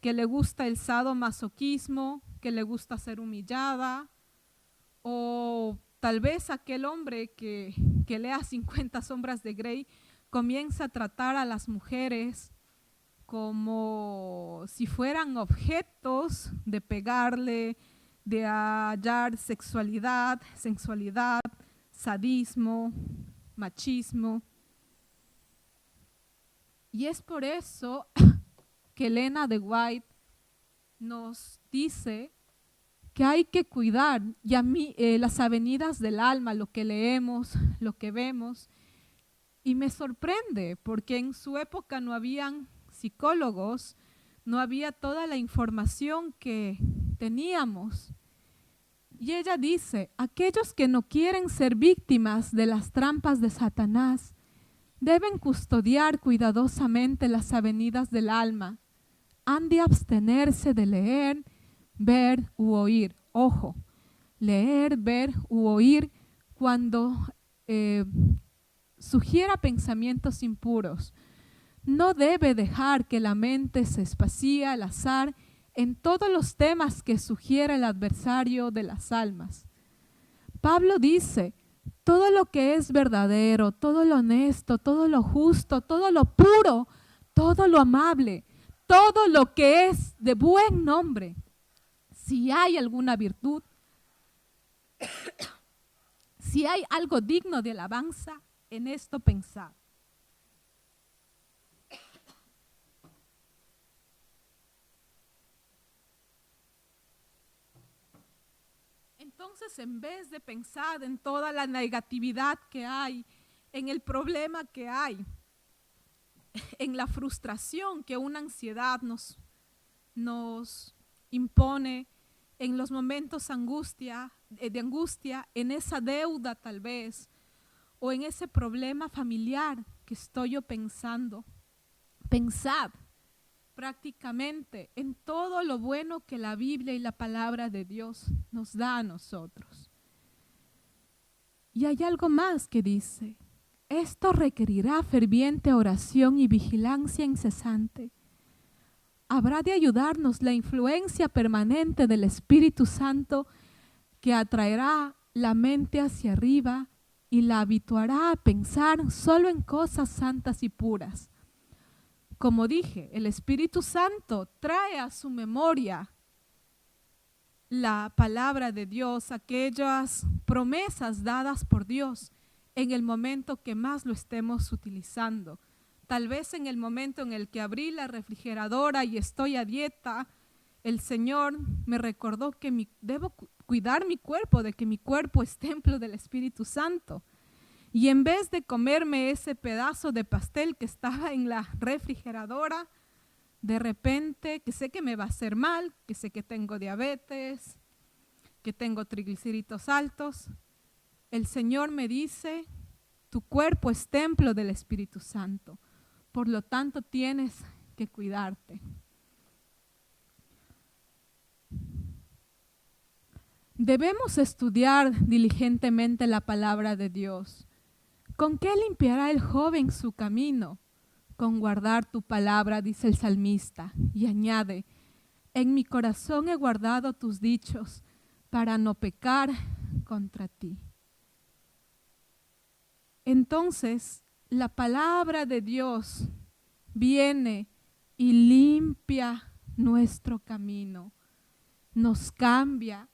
que le gusta el sadomasoquismo, que le gusta ser humillada, o tal vez aquel hombre que lea 50 sombras de Grey comienza a tratar a las mujeres como si fueran objetos de pegarle, de hallar sensualidad, sadismo, machismo. Y es por eso que Elena de White nos dice que hay que cuidar las avenidas del alma, lo que leemos, lo que vemos. Y me sorprende porque en su época no habían psicólogos, no había toda la información que teníamos. Y ella dice, aquellos que no quieren ser víctimas de las trampas de Satanás deben custodiar cuidadosamente las avenidas del alma. Han de abstenerse de leer, ver u oír. Ojo, leer, ver u oír cuando sugiera pensamientos impuros. No debe dejar que la mente se espacie al azar en todos los temas que sugiere el adversario de las almas. Pablo dice, todo lo que es verdadero, todo lo honesto, todo lo justo, todo lo puro, todo lo amable, todo lo que es de buen nombre, si hay alguna virtud, si hay algo digno de alabanza, en esto pensad. Entonces, en vez de pensar en toda la negatividad que hay, en el problema que hay, en la frustración que una ansiedad nos impone, en los momentos de angustia, en esa deuda tal vez, o en ese problema familiar que estoy yo pensando, pensad prácticamente en todo lo bueno que la Biblia y la palabra de Dios nos da a nosotros. Y hay algo más que dice, esto requerirá ferviente oración y vigilancia incesante. Habrá de ayudarnos la influencia permanente del Espíritu Santo que atraerá la mente hacia arriba y la habituará a pensar solo en cosas santas y puras. Como dije, el Espíritu Santo trae a su memoria la palabra de Dios, aquellas promesas dadas por Dios en el momento que más lo estemos utilizando. Tal vez en el momento en el que abrí la refrigeradora y estoy a dieta, el Señor me recordó que debo cuidar mi cuerpo, de que mi cuerpo es templo del Espíritu Santo. Y en vez de comerme ese pedazo de pastel que estaba en la refrigeradora, de repente, que sé que me va a hacer mal, que sé que tengo diabetes, que tengo triglicéridos altos, el Señor me dice, tu cuerpo es templo del Espíritu Santo, por lo tanto tienes que cuidarte. Debemos estudiar diligentemente la palabra de Dios. ¿Con qué limpiará el joven su camino? Con guardar tu palabra, dice el salmista, y añade, en mi corazón he guardado tus dichos para no pecar contra ti. Entonces, la palabra de Dios viene y limpia nuestro camino, nos cambia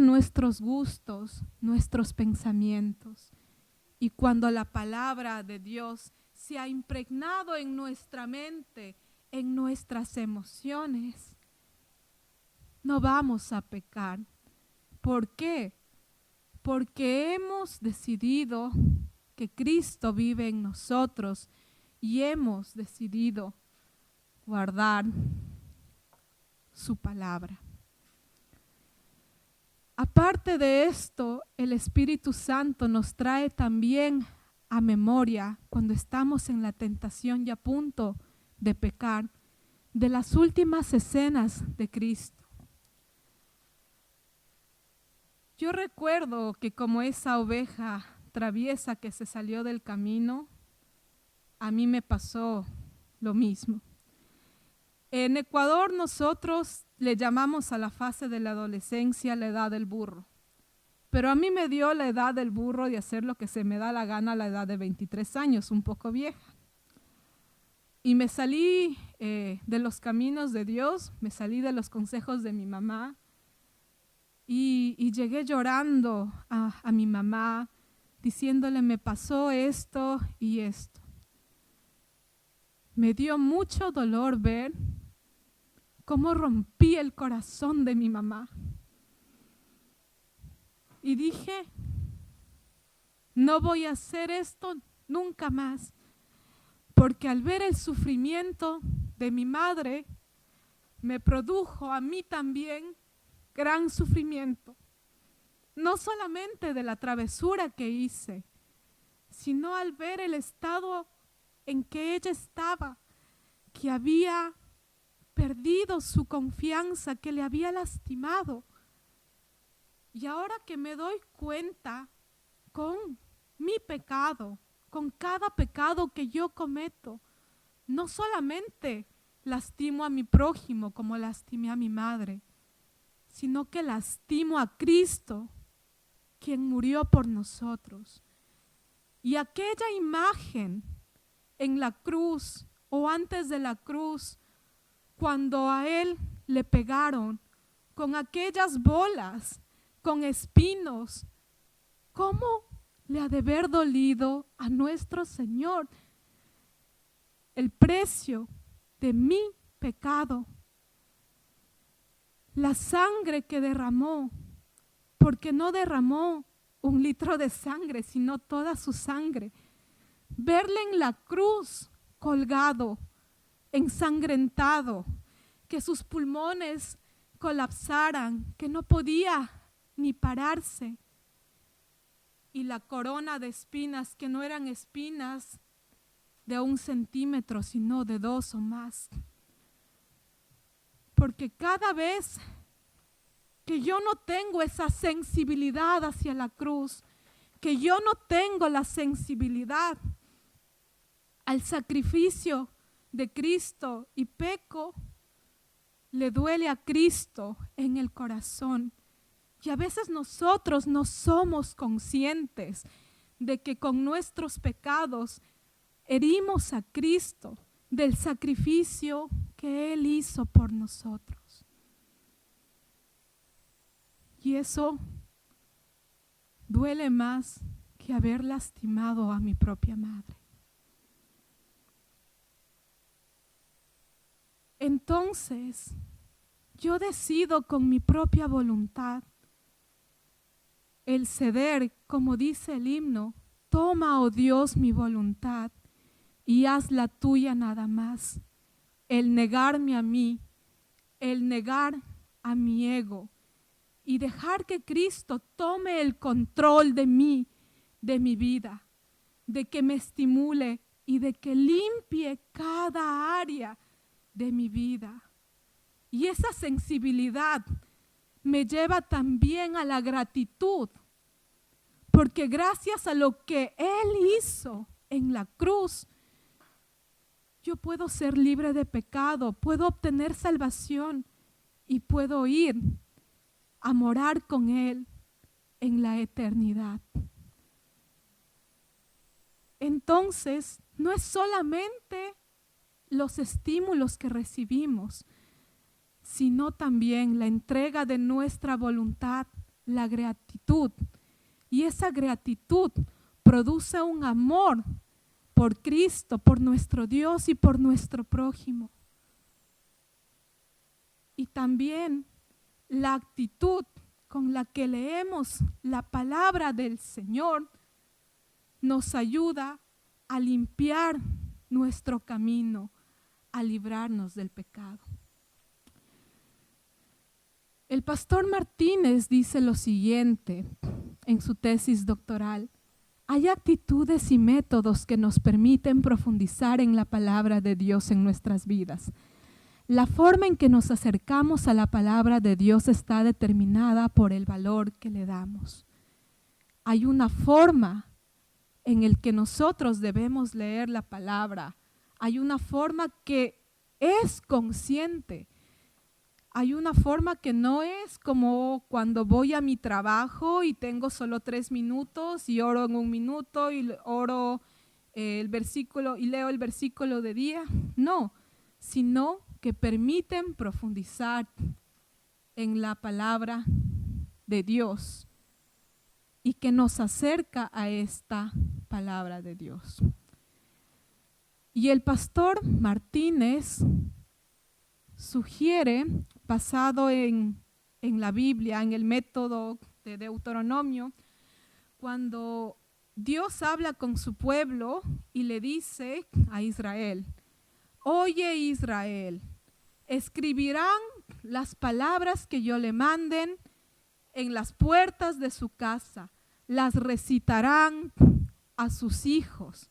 nuestros gustos, nuestros pensamientos. Y cuando la palabra de Dios se ha impregnado en nuestra mente, en nuestras emociones, no vamos a pecar. ¿Por qué? Porque hemos decidido que Cristo vive en nosotros y hemos decidido guardar su palabra. Aparte de esto, el Espíritu Santo nos trae también a memoria, cuando estamos en la tentación y a punto de pecar, de las últimas escenas de Cristo. Yo recuerdo que como esa oveja traviesa que se salió del camino, a mí me pasó lo mismo. En Ecuador nosotros le llamamos a la fase de la adolescencia la edad del burro. Pero a mí me dio la edad del burro de hacer lo que se me da la gana a la edad de 23 años, un poco vieja. Y me salí de los caminos de Dios, me salí de los consejos de mi mamá y llegué llorando a mi mamá, diciéndole, me pasó esto y esto. Me dio mucho dolor ver cómo rompí el corazón de mi mamá. Y dije, no voy a hacer esto nunca más, porque al ver el sufrimiento de mi madre, me produjo a mí también gran sufrimiento. No solamente de la travesura que hice, sino al ver el estado en que ella estaba, que había perdido su confianza, que le había lastimado. Y ahora que me doy cuenta con mi pecado, con cada pecado que yo cometo, no solamente lastimo a mi prójimo como lastimé a mi madre, sino que lastimo a Cristo, quien murió por nosotros. Y aquella imagen en la cruz o antes de la cruz, cuando a él le pegaron con aquellas bolas, con espinos, ¿cómo le ha de haber dolido a nuestro Señor el precio de mi pecado? La sangre que derramó, porque no derramó 1 litro de sangre, sino toda su sangre. Verle en la cruz colgado, ensangrentado, que sus pulmones colapsaran, que no podía ni pararse. Y la corona de espinas, que no eran espinas de 1 centímetro, sino de 2 o más. Porque cada vez que yo no tengo esa sensibilidad hacia la cruz, que yo no tengo la sensibilidad al sacrificio de Cristo y peco, le duele a Cristo en el corazón. Y a veces nosotros no somos conscientes de que con nuestros pecados herimos a Cristo del sacrificio que Él hizo por nosotros. Y eso duele más que haber lastimado a mi propia madre. Entonces, yo decido con mi propia voluntad el ceder, como dice el himno, toma, oh Dios, mi voluntad y haz la tuya nada más. El negarme a mí, el negar a mi ego y dejar que Cristo tome el control de mí, de mi vida, de que me estimule y de que limpie cada área de mi vida. Y esa sensibilidad me lleva también a la gratitud, porque gracias a lo que Él hizo en la cruz, yo puedo ser libre de pecado, puedo obtener salvación y puedo ir a morar con Él en la eternidad. Entonces, no es solamente los estímulos que recibimos, sino también la entrega de nuestra voluntad, la gratitud. Y esa gratitud produce un amor por Cristo, por nuestro Dios y por nuestro prójimo. Y también la actitud con la que leemos la palabra del Señor nos ayuda a limpiar nuestro camino, a librarnos del pecado. El pastor Martínez dice lo siguiente en su tesis doctoral: hay actitudes y métodos que nos permiten profundizar en la palabra de Dios en nuestras vidas. La forma en que nos acercamos a la palabra de Dios está determinada por el valor que le damos. Hay una forma en el que nosotros debemos leer la palabra. Hay una forma que es consciente. Hay una forma que no es como cuando voy a mi trabajo y tengo solo 3 minutos y oro en 1 minuto y oro el versículo y leo el versículo de día. No, sino que permiten profundizar en la palabra de Dios y que nos acerca a esta palabra de Dios. Y el pastor Martínez sugiere, basado en la Biblia, en el método de Deuteronomio, cuando Dios habla con su pueblo y le dice a Israel: oye Israel, escribirán las palabras que yo le manden en las puertas de su casa, las recitarán a sus hijos.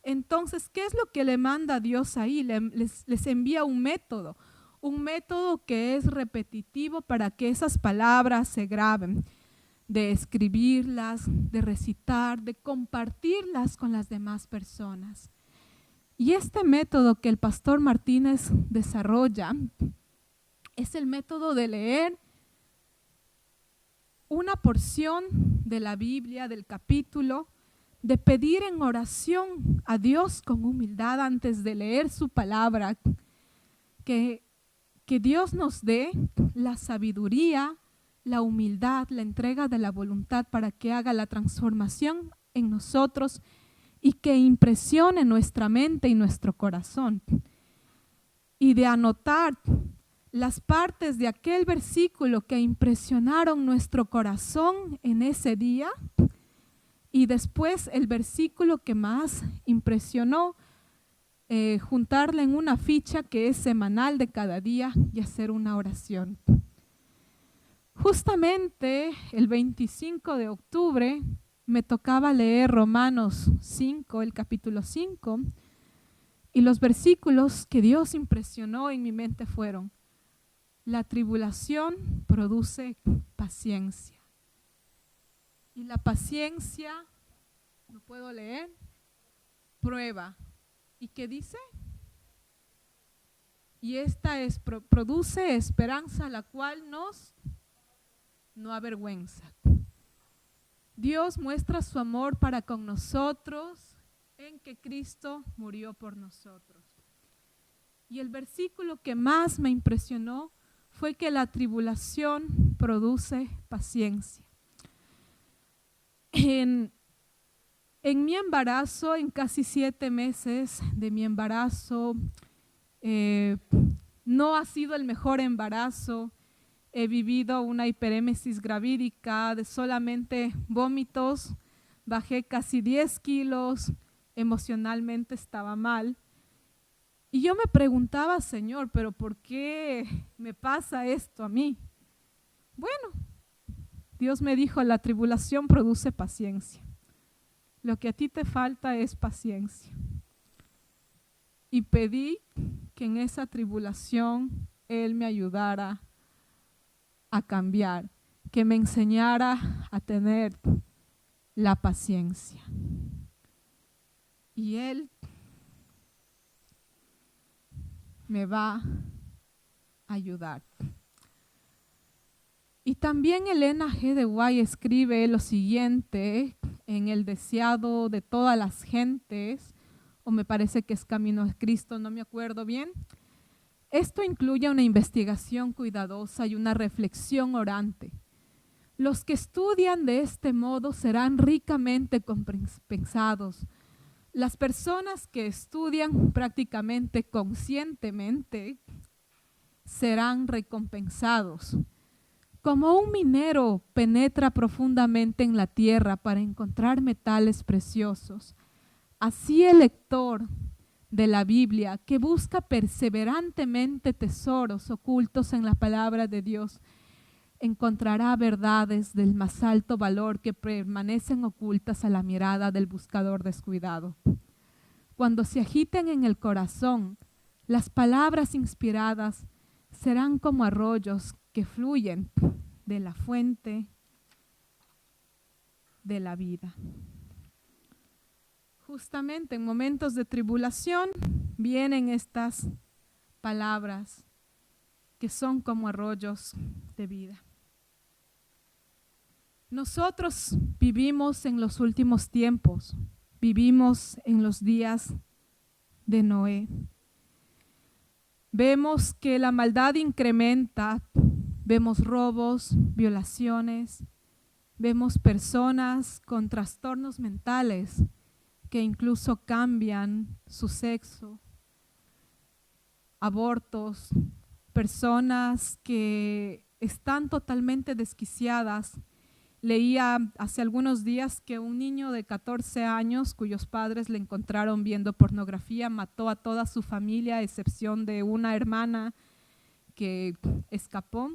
Entonces, ¿qué es lo que le manda Dios ahí? Les envía un método que es repetitivo para que esas palabras se graben, de escribirlas, de recitar, de compartirlas con las demás personas. Y este método que el pastor Martínez desarrolla es el método de leer una porción de la Biblia, del capítulo, de pedir en oración a Dios con humildad antes de leer su palabra, que Dios nos dé la sabiduría, la humildad, la entrega de la voluntad para que haga la transformación en nosotros y que impresione nuestra mente y nuestro corazón. Y de anotar las partes de aquel versículo que impresionaron nuestro corazón en ese día, y después el versículo que más impresionó, juntarla en una ficha que es semanal de cada día y hacer una oración. Justamente el 25 de octubre me tocaba leer Romanos 5, el capítulo 5, y los versículos que Dios impresionó en mi mente fueron: la tribulación produce paciencia. Y la paciencia, ¿lo puedo leer? Prueba. ¿Y qué dice? Y esta produce esperanza, la cual no avergüenza. Dios muestra su amor para con nosotros en que Cristo murió por nosotros. Y el versículo que más me impresionó fue que la tribulación produce paciencia. En mi embarazo, en casi 7 meses de mi embarazo, no ha sido el mejor embarazo. He vivido una hiperémesis gravídica de solamente vómitos, bajé casi 10 kilos, emocionalmente estaba mal. Y yo me preguntaba: Señor, ¿pero por qué me pasa esto a mí? Bueno, Dios me dijo: la tribulación produce paciencia. Lo que a ti te falta es paciencia. Y pedí que en esa tribulación Él me ayudara a cambiar, que me enseñara a tener la paciencia. Y Él me va a ayudar. Y también Elena G. de White escribe lo siguiente en El deseado de todas las gentes, o me parece que es Camino a Cristo, no me acuerdo bien. Esto incluye una investigación cuidadosa y una reflexión orante. Los que estudian de este modo serán ricamente compensados. Las personas que estudian prácticamente conscientemente serán recompensados. Como un minero penetra profundamente en la tierra para encontrar metales preciosos, así el lector de la Biblia que busca perseverantemente tesoros ocultos en la palabra de Dios encontrará verdades del más alto valor que permanecen ocultas a la mirada del buscador descuidado. Cuando se agiten en el corazón, las palabras inspiradas serán como arroyos que fluyen de la fuente de la vida. Justamente en momentos de tribulación vienen estas palabras que son como arroyos de vida. Nosotros vivimos en los últimos tiempos, vivimos en los días de Noé. Vemos que la maldad incrementa, vemos robos, violaciones, vemos personas con trastornos mentales que incluso cambian su sexo, abortos, personas que están totalmente desquiciadas. Leía hace algunos días que un niño de 14 años cuyos padres le encontraron viendo pornografía mató a toda su familia a excepción de una hermana que escapó.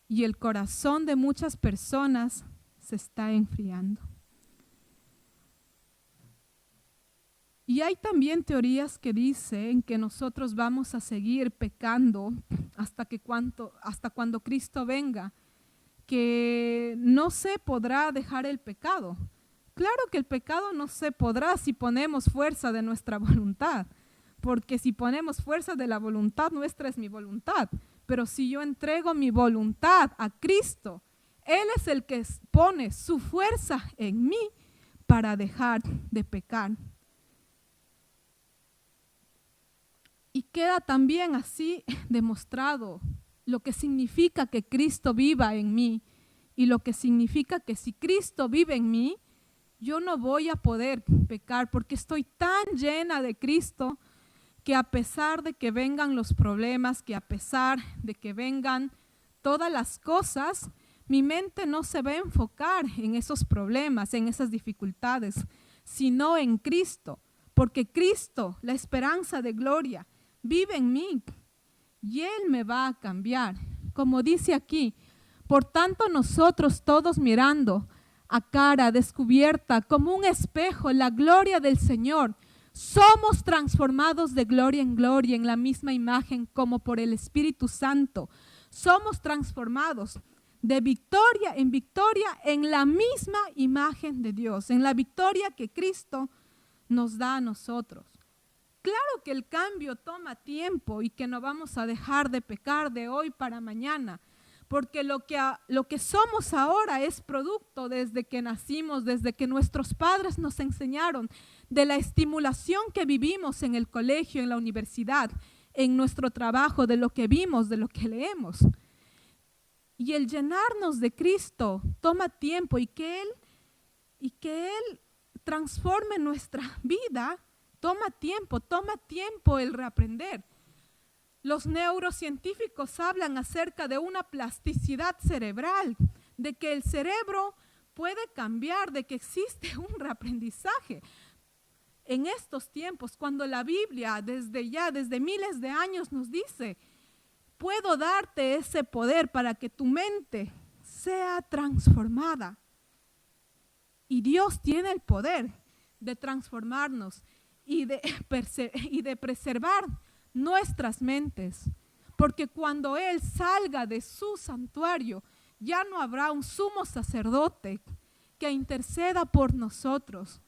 Y el corazón de muchas personas se está enfriando. Y hay también teorías que dicen que nosotros vamos a seguir pecando hasta cuando Cristo venga, que no se podrá dejar el pecado. Claro que el pecado no se podrá si ponemos fuerza de nuestra voluntad, porque si ponemos fuerza de la voluntad nuestra es mi voluntad, pero si yo entrego mi voluntad a Cristo, Él es el que pone su fuerza en mí para dejar de pecar. Y queda también así demostrado lo que significa que Cristo viva en mí y lo que significa que si Cristo vive en mí, yo no voy a poder pecar porque estoy tan llena de Cristo que a pesar de que vengan los problemas, que a pesar de que vengan todas las cosas, mi mente no se va a enfocar en esos problemas, en esas dificultades, sino en Cristo, porque Cristo, la esperanza de gloria, vive en mí y Él me va a cambiar. Como dice aquí, por tanto nosotros todos mirando a cara descubierta como un espejo la gloria del Señor, somos transformados de gloria en la misma imagen como por el Espíritu Santo. Somos transformados de victoria en la misma imagen de Dios, en la victoria que Cristo nos da a nosotros. Claro que el cambio toma tiempo y que no vamos a dejar de pecar de hoy para mañana, porque lo que somos ahora es producto desde que nacimos, desde que nuestros padres nos enseñaron, de la estimulación que vivimos en el colegio, en la universidad, en nuestro trabajo, de lo que vimos, de lo que leemos. Y el llenarnos de Cristo toma tiempo y que Él transforme nuestra vida. Toma tiempo el reaprender. Los neurocientíficos hablan acerca de una plasticidad cerebral, de que el cerebro puede cambiar, de que existe un reaprendizaje. En estos tiempos, cuando la Biblia desde miles de años nos dice, puedo darte ese poder para que tu mente sea transformada. Y Dios tiene el poder de transformarnos y de preservar nuestras mentes. porque cuando Él salga de su santuario, ya no habrá un sumo sacerdote que interceda por nosotros.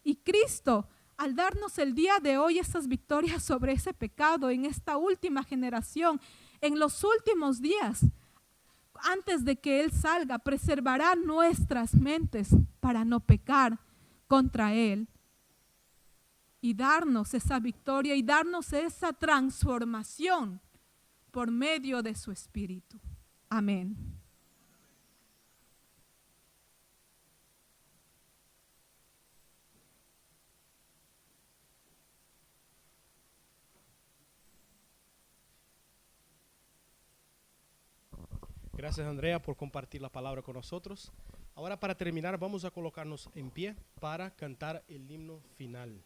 Y Cristo, al darnos el día de hoy esas victorias sobre ese pecado en esta última generación, en los últimos días, antes de que Él salga, preservará nuestras mentes para no pecar contra Él y darnos esa victoria y darnos esa transformación por medio de su Espíritu. Amén. Gracias, Andrea, por compartir la palabra con nosotros. Ahora, para terminar, vamos a colocarnos en pie para cantar el himno final.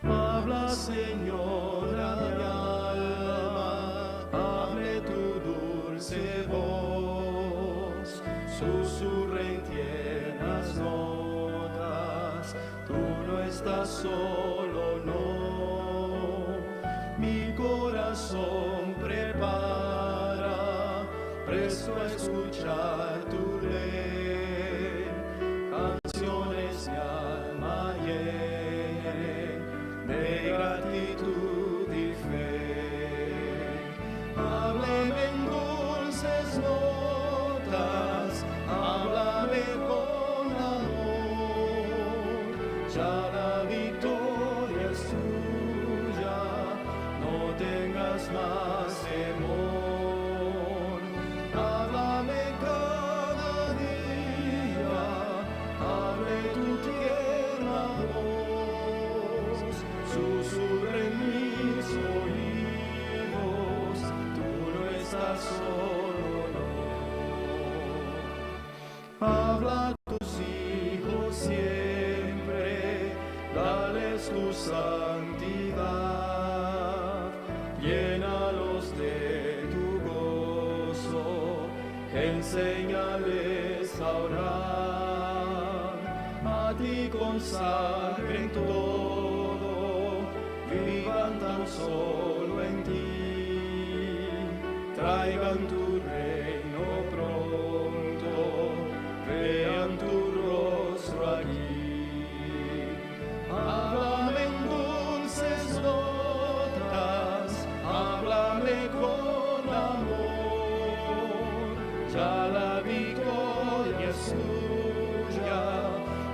Habla, Señor, a mi alma, hable tu dulce voz, susurra en tiernas notas, tú no estás solo, no, mi corazón prepara, presto a escuchar tu ley, canciones mi alma llenen de gratitud y fe. Háblame en dulces notas, háblame con amor, ya la victoria es tuya, no tengas más temor. Háblame cada día, hable tu tierna voz, susurra en mis oídos, tú no estás solo, no. Habla a tus hijos siempre, dales tu santidad, llénalos de tu gozo, enséñales a orar, a ti consagren todo, vivan tan solo en ti, traigan tu reino pronto, vean tu rostro aquí. Háblame en dulces notas, háblame con amor, ya la victoria es tuya,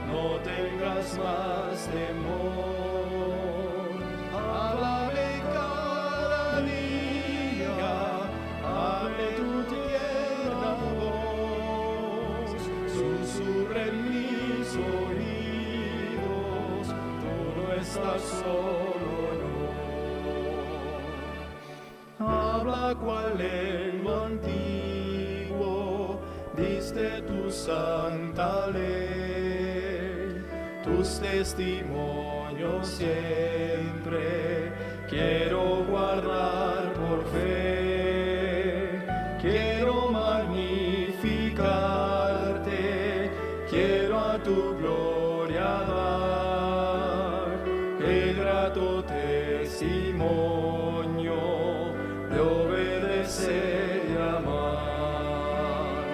no tengas más temor. Háblame cada día, hable tu tierna voz, susurra en mis oídos, tú no estás solo, no. Habla cual lengua antiguo, diste tu santa ley, tus testimonios siempre quiero guardar por fe, quiero magnificarte, quiero a tu gloria dar el grato testimonio de obedecer y amar.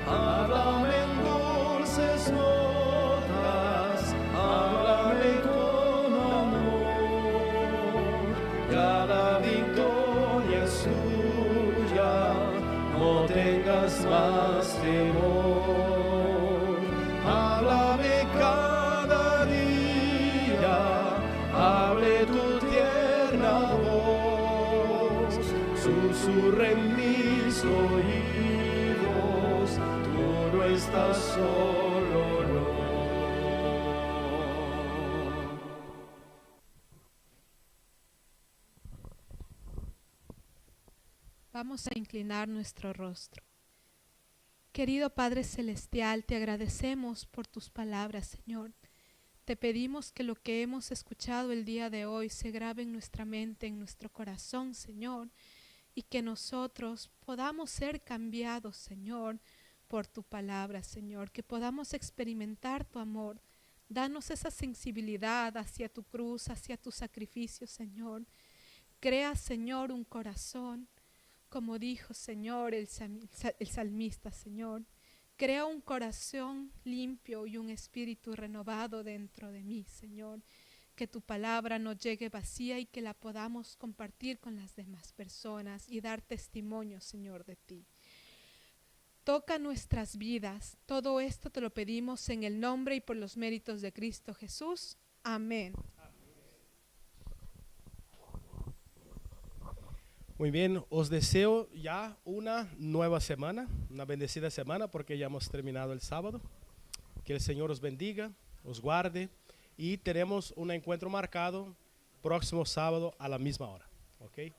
Háblame en dulces notas, háblame con amor, ya la victoria es tuya, no tengas más temor. Háblame cada día, hable tu tierna voz, susurra en mis oídos, tú no estás solo, no. Vamos a inclinar nuestro rostro. Querido Padre Celestial, te agradecemos por tus palabras, Señor. Te pedimos que lo que hemos escuchado el día de hoy se grabe en nuestra mente, en nuestro corazón, Señor, y que nosotros podamos ser cambiados, Señor, por tu palabra, Señor, que podamos experimentar tu amor. Danos esa sensibilidad hacia tu cruz, hacia tu sacrificio, Señor. Crea, Señor, un corazón, como dijo, Señor, el salmista, Señor. Crea un corazón limpio y un espíritu renovado dentro de mí, Señor. Que tu palabra no llegue vacía y que la podamos compartir con las demás personas y dar testimonio, Señor, de ti. Toca nuestras vidas. Todo esto te lo pedimos en el nombre y por los méritos de Cristo Jesús. Amén. Muy bien, os deseo ya una nueva semana, una bendecida semana porque ya hemos terminado el sábado. Que el Señor os bendiga, os guarde y tenemos un encuentro marcado próximo sábado a la misma hora. ¿Ok?